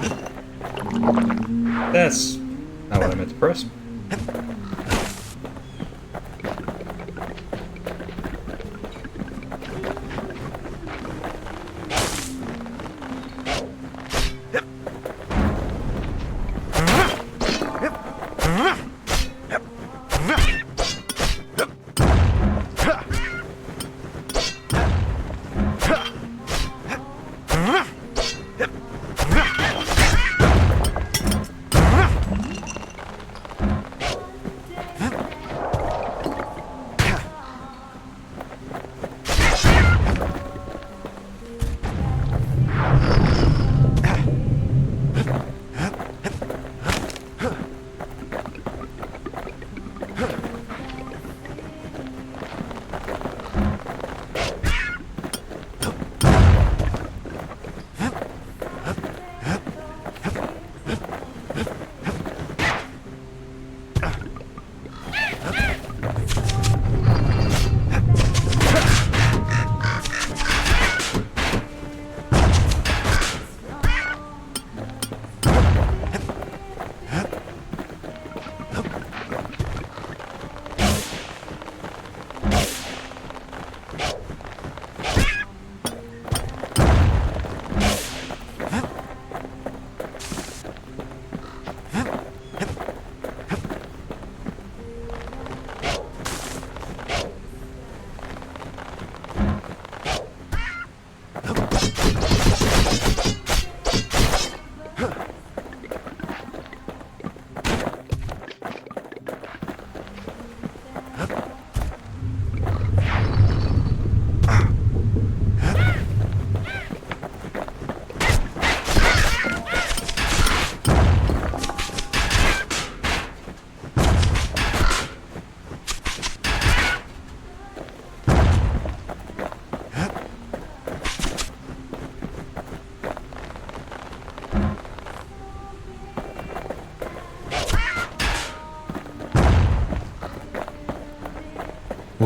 That's not what I meant to press.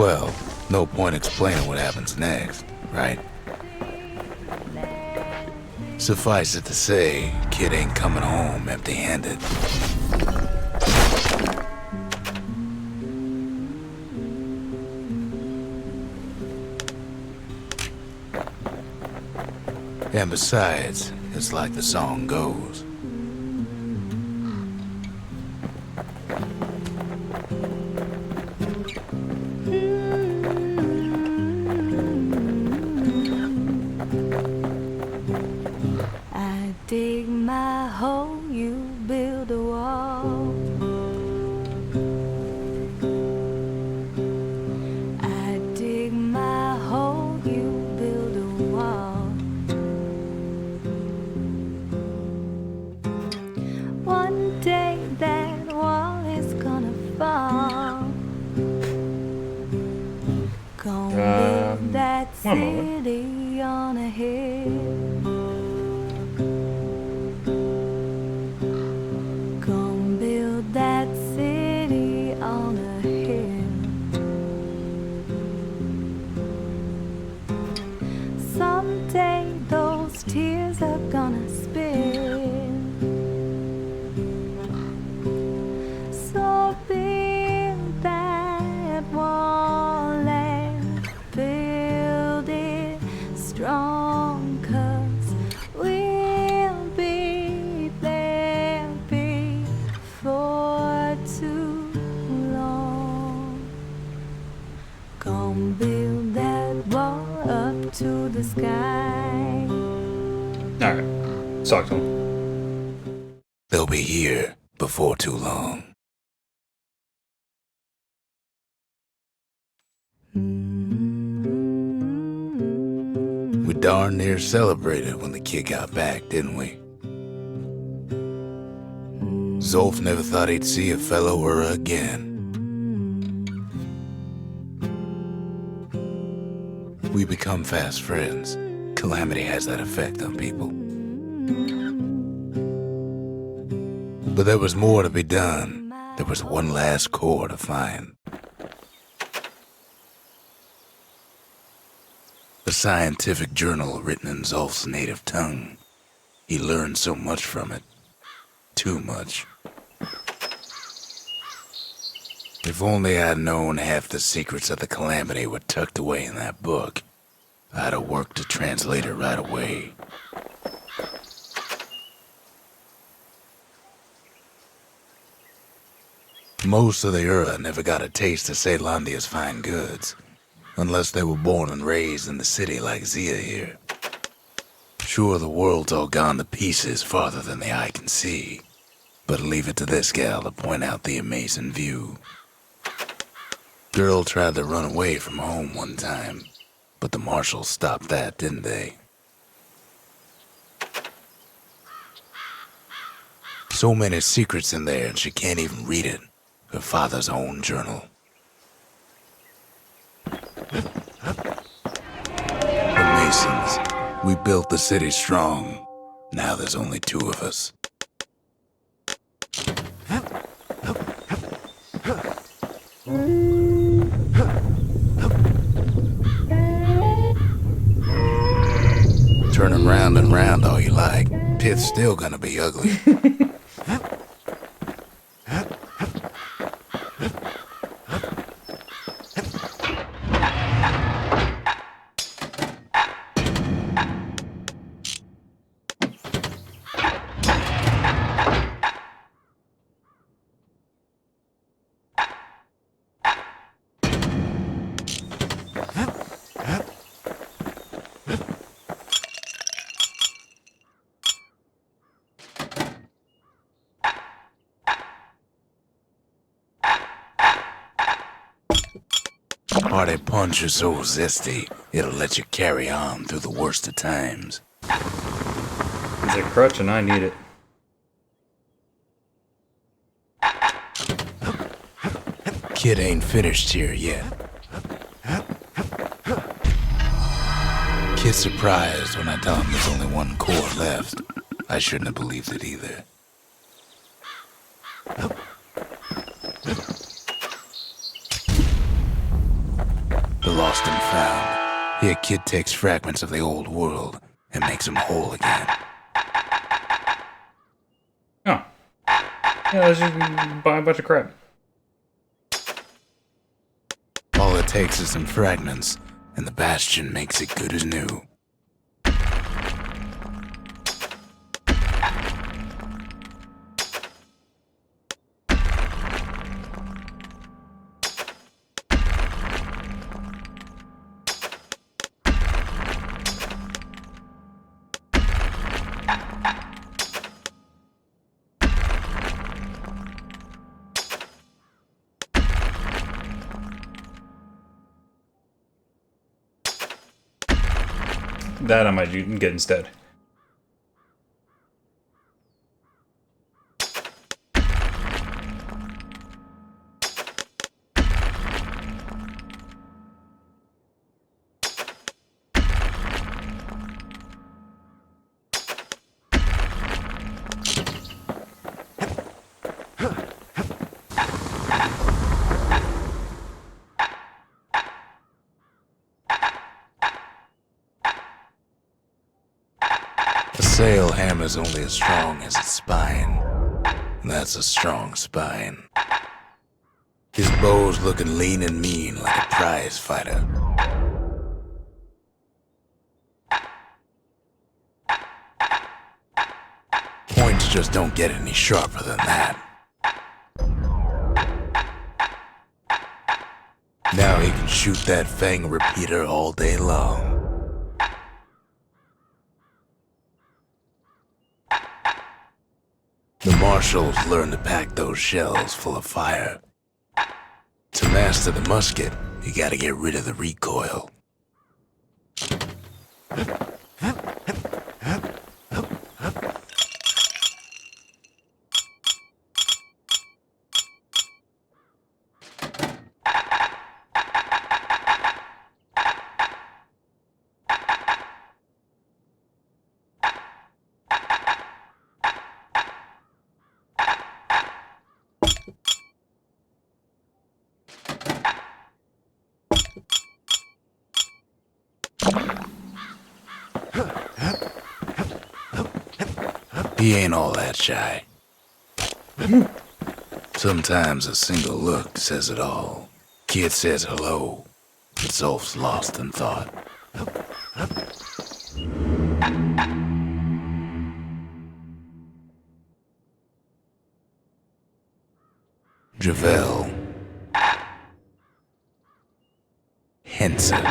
Well, no point explaining what happens next, right? Suffice it to say, kid ain't coming home empty-handed. And besides, it's like the song goes. I dig my hole, you build a wall. I dig my hole, you build a wall. One day that wall is gonna fall. Gonna build that city on a hill. Gonna build that city on a hill. Someday those tears are gonna spill. So build that wall and build it strong, 'cause we'll be there before too long. Gonna build that wall up to the sky. Alright, talk to him. They'll be here before too long. We darn near celebrated when the kid got back, didn't we? Zolf never thought he'd see a fellow Ura again. We become fast friends. Calamity has that effect on people. But there was more to be done. There was one last core to find. A scientific journal written in Zolf's native tongue. He learned so much from it. Too much. If only I'd known half the secrets of the Calamity were tucked away in that book, I'd have worked to translate it right away. Most of the Ura never got a taste of Caelondia's fine goods, unless they were born and raised in the city like Zia here. Sure, the world's all gone to pieces farther than the eye can see, but leave it to this gal to point out the amazing view. Girl tried to run away from home one time, but the marshals stopped that, didn't they? So many secrets in there and she can't even read it. Her father's own journal. The Masons. We built the city strong. Now there's only two of us. Turn 'em round and round all you like. Pith's still gonna be ugly. Hearty punch is so zesty, it'll let you carry on through the worst of times. It's a crutch and I need it. Kid ain't finished here yet. Kid's surprised when I tell him there's only one core left. I shouldn't have believed it either. lost and found. Here, kid takes fragments of the old world and makes them whole again. Oh. Yeah, let's just buy a bunch of crap. All it takes is some fragments, and the Bastion makes it good as new. That I might get instead. A sail hammer's only as strong as its spine. That's a strong spine. His bow's looking lean and mean like a prize fighter. Points just don't get any sharper than that. Now he can shoot that fang repeater all day long. The marshals learn to pack those shells full of fire. To master the musket, you gotta get rid of the recoil. He ain't all that shy. Sometimes a single look says it all. Kid says hello. It's Ulf's lost in thought. Javel. Henson.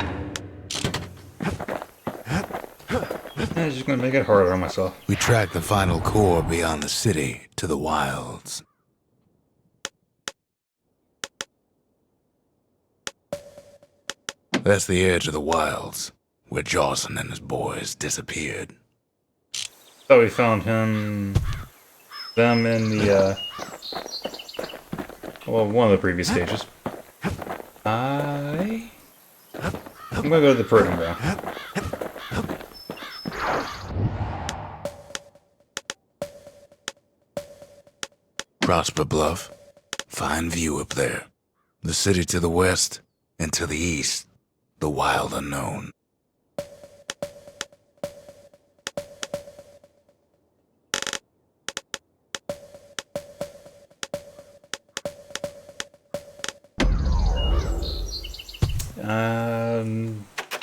I'm just gonna make it harder on myself. We track the final core beyond the city to the wilds. That's the edge of the wilds, where Jawson and his boys disappeared. Thought we found them in the, well, one of the previous stages. I'm gonna go to the proving ground. Prosper Bluff. Fine view up there. The city to the west, and to the east, the wild unknown.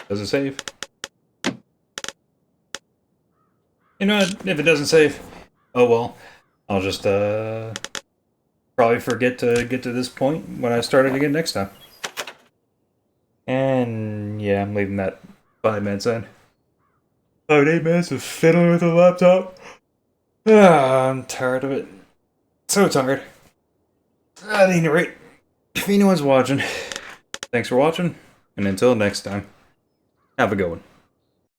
Does it save? You know what? If it doesn't save, oh well. I'll just, probably forget to get to this point when I start it again next time. And, yeah, I'm leaving that 5 minutes in. 8 minutes of fiddling with the laptop. I'm tired of it. So tired. At any rate, if anyone's watching, thanks for watching, and until next time, have a good one.